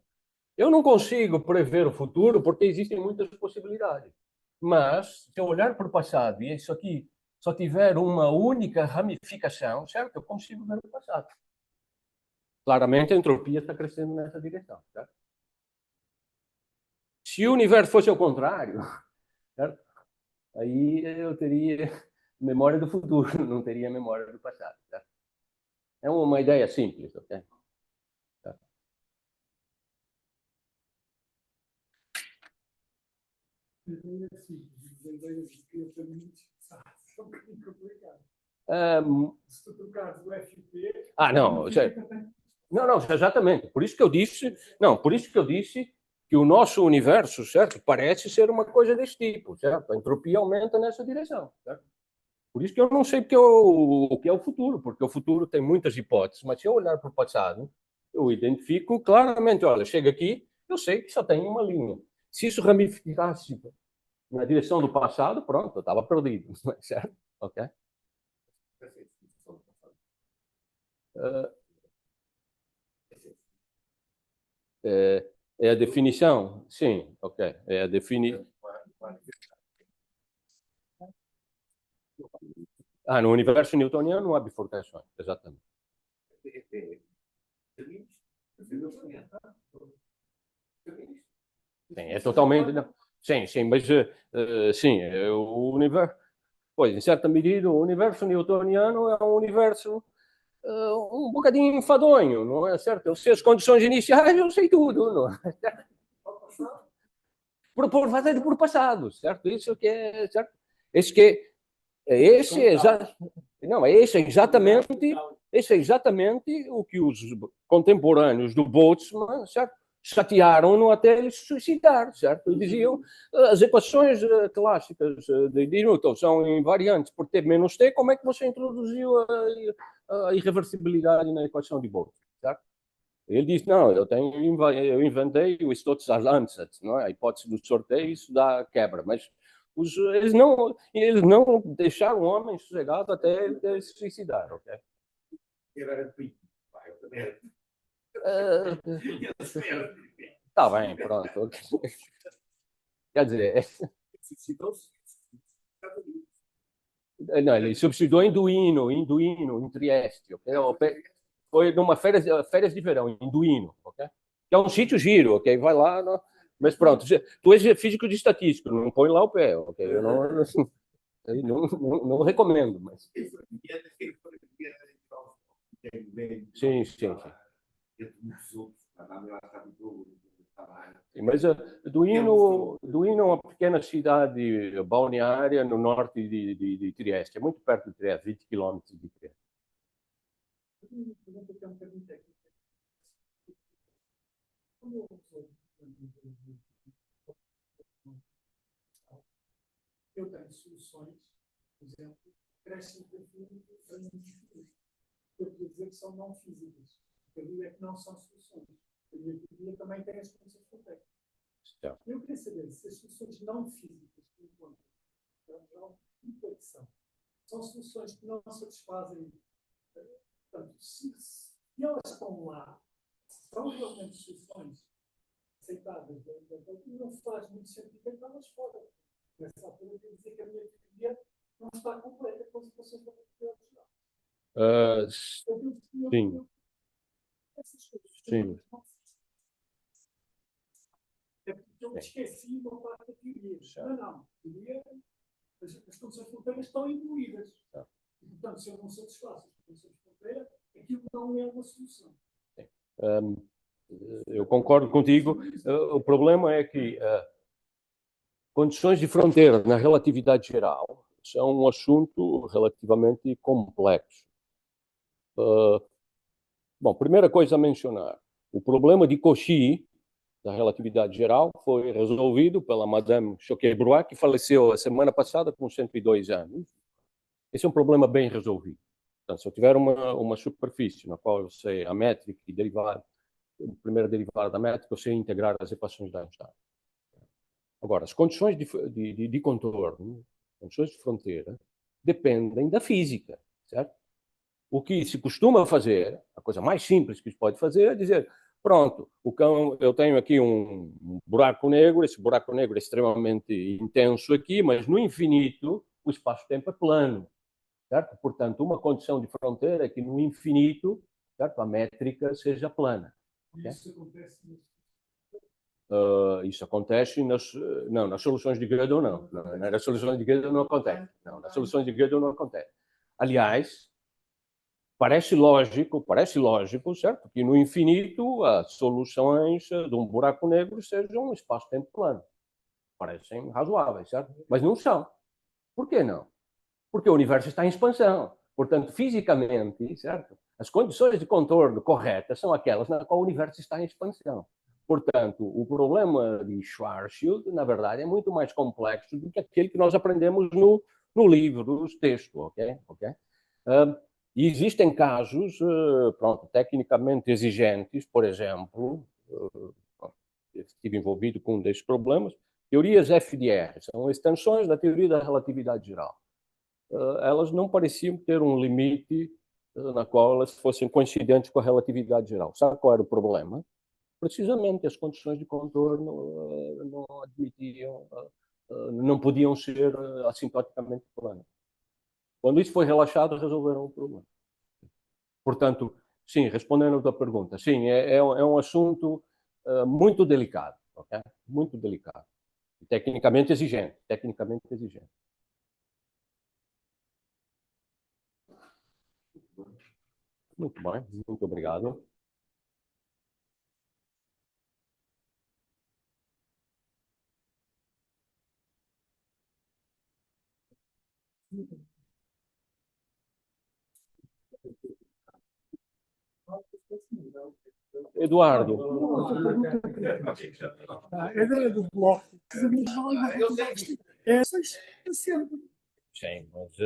Eu não consigo prever o futuro porque existem muitas possibilidades. Mas, se eu olhar para o passado e isso aqui só tiver uma única ramificação, certo? Eu consigo ver o passado. Claramente, a entropia está crescendo nessa direção, certo? Se o universo fosse ao contrário, certo? Aí eu teria memória do futuro, não teria memória do passado, certo? É uma ideia simples, ok? Tá. Se tu trocares o FP... Não, não, exatamente. Por isso que eu disse, que o nosso universo, certo, parece ser uma coisa desse tipo, certo? A entropia aumenta nessa direção, certo? Por isso que eu não sei o que é o futuro, porque o futuro tem muitas hipóteses, mas se eu olhar para o passado, eu identifico claramente, olha, chega aqui, eu sei que só tem uma linha. Se isso ramificasse na direção do passado, pronto, eu estava perdido, certo? Ok? É a definição? Sim, ok. É a definição. No universo newtoniano não há bifurcações, exatamente. Sim, é totalmente. Sim, mas sim, o universo. Pois, em certa medida, o universo newtoniano é um universo um bocadinho enfadonho, não é certo? Eu sei as condições iniciais, eu sei tudo, não é? Por passado, certo? Isso que é certo. Esse é exatamente o que os contemporâneos do Boltzmann, certo? Chatearam-no até ele se suicidar, certo? E diziam as equações clássicas de Newton são invariantes por T menos T, como é que você introduziu a irreversibilidade na equação de Boltzmann, certo? Ele disse, não, eu inventei o Stotts-Lancet, não é? A hipótese do sorteio, isso dá quebra, mas eles não deixaram o homem sossegado até ele se suicidar, ok? Tá bem, pronto. Quer dizer, não, ele subsidiou em Duino, em Trieste, ok? Foi numa férias de verão, em Duino, ok? Que é um sítio giro, ok? Vai lá, não... Mas pronto, tu és físico de estatístico, não põe lá o pé, ok? Eu não recomendo, mas... Sim. Mas Duino é uma pequena cidade balneária no norte de Trieste, é muito perto de Trieste, 20 quilômetros de Trieste. Eu tenho soluções, por exemplo, crescem para muitos filhos. Eu queria dizer que são não físicas. Eu diria que não são soluções. A minha teoria também tem as condições complexas. Eu queria saber se as soluções não físicas que encontram são soluções que não satisfazem. Portanto, se elas estão lá, são realmente soluções aceitáveis, não faz muito sentido entrar-las fora. Nessa altura, eu quero dizer que a minha teoria não está completa com as equações da probabilidade. Sim. Sim. É porque eu esqueci uma parte da teoria. Não. As condições de fronteira estão incluídas. E, portanto, se eu não satisfaço as condições de fronteira, aquilo não é uma solução. Eu concordo contigo. O problema é que condições de fronteira na relatividade geral são um assunto relativamente complexo. Bom, primeira coisa a mencionar, o problema de Cauchy, da relatividade geral, foi resolvido pela Madame Choquet-Bruat, que faleceu a semana passada com 102 anos. Esse é um problema bem resolvido. Então, se eu tiver uma superfície na qual eu sei a métrica e derivada, a primeira derivada da métrica, eu sei integrar as equações de Einstein. Agora, as condições de contorno, condições de fronteira, dependem da física, certo? O que se costuma fazer, a coisa mais simples que se pode fazer é dizer, Pronto, eu tenho aqui um buraco negro, esse buraco negro é extremamente intenso aqui, mas no infinito o espaço-tempo é plano, certo? Portanto, uma condição de fronteira é que no infinito, certo? A métrica seja plana. Okay? Isso acontece nas soluções de Gödel, não. Nas soluções de Gödel não acontece. Não, nas soluções de Gödel não acontece. Aliás, parece lógico, certo? Que no infinito as soluções de um buraco negro sejam um espaço-tempo plano. Parecem razoáveis, certo? Mas não são. Por que não? Porque o universo está em expansão. Portanto, fisicamente, certo? As condições de contorno corretas são aquelas na qual o universo está em expansão. Portanto, o problema de Schwarzschild, na verdade, é muito mais complexo do que aquele que nós aprendemos no livro, nos textos, ok? E existem casos, pronto, tecnicamente exigentes, por exemplo, estive envolvido com um desses problemas, teorias FDR, são extensões da teoria da relatividade geral. Elas não pareciam ter um limite na qual elas fossem coincidentes com a relatividade geral. Sabe qual era o problema? Precisamente as condições de contorno não admitiam, não podiam ser assintoticamente planas. Quando isso foi relaxado, resolveram o problema. Portanto, sim, respondendo à tua pergunta, sim, é um assunto muito delicado, ok? Muito delicado. E tecnicamente exigente, Muito bem, muito obrigado. Eduardo. A ideia do bloco é sempre. Sim, mas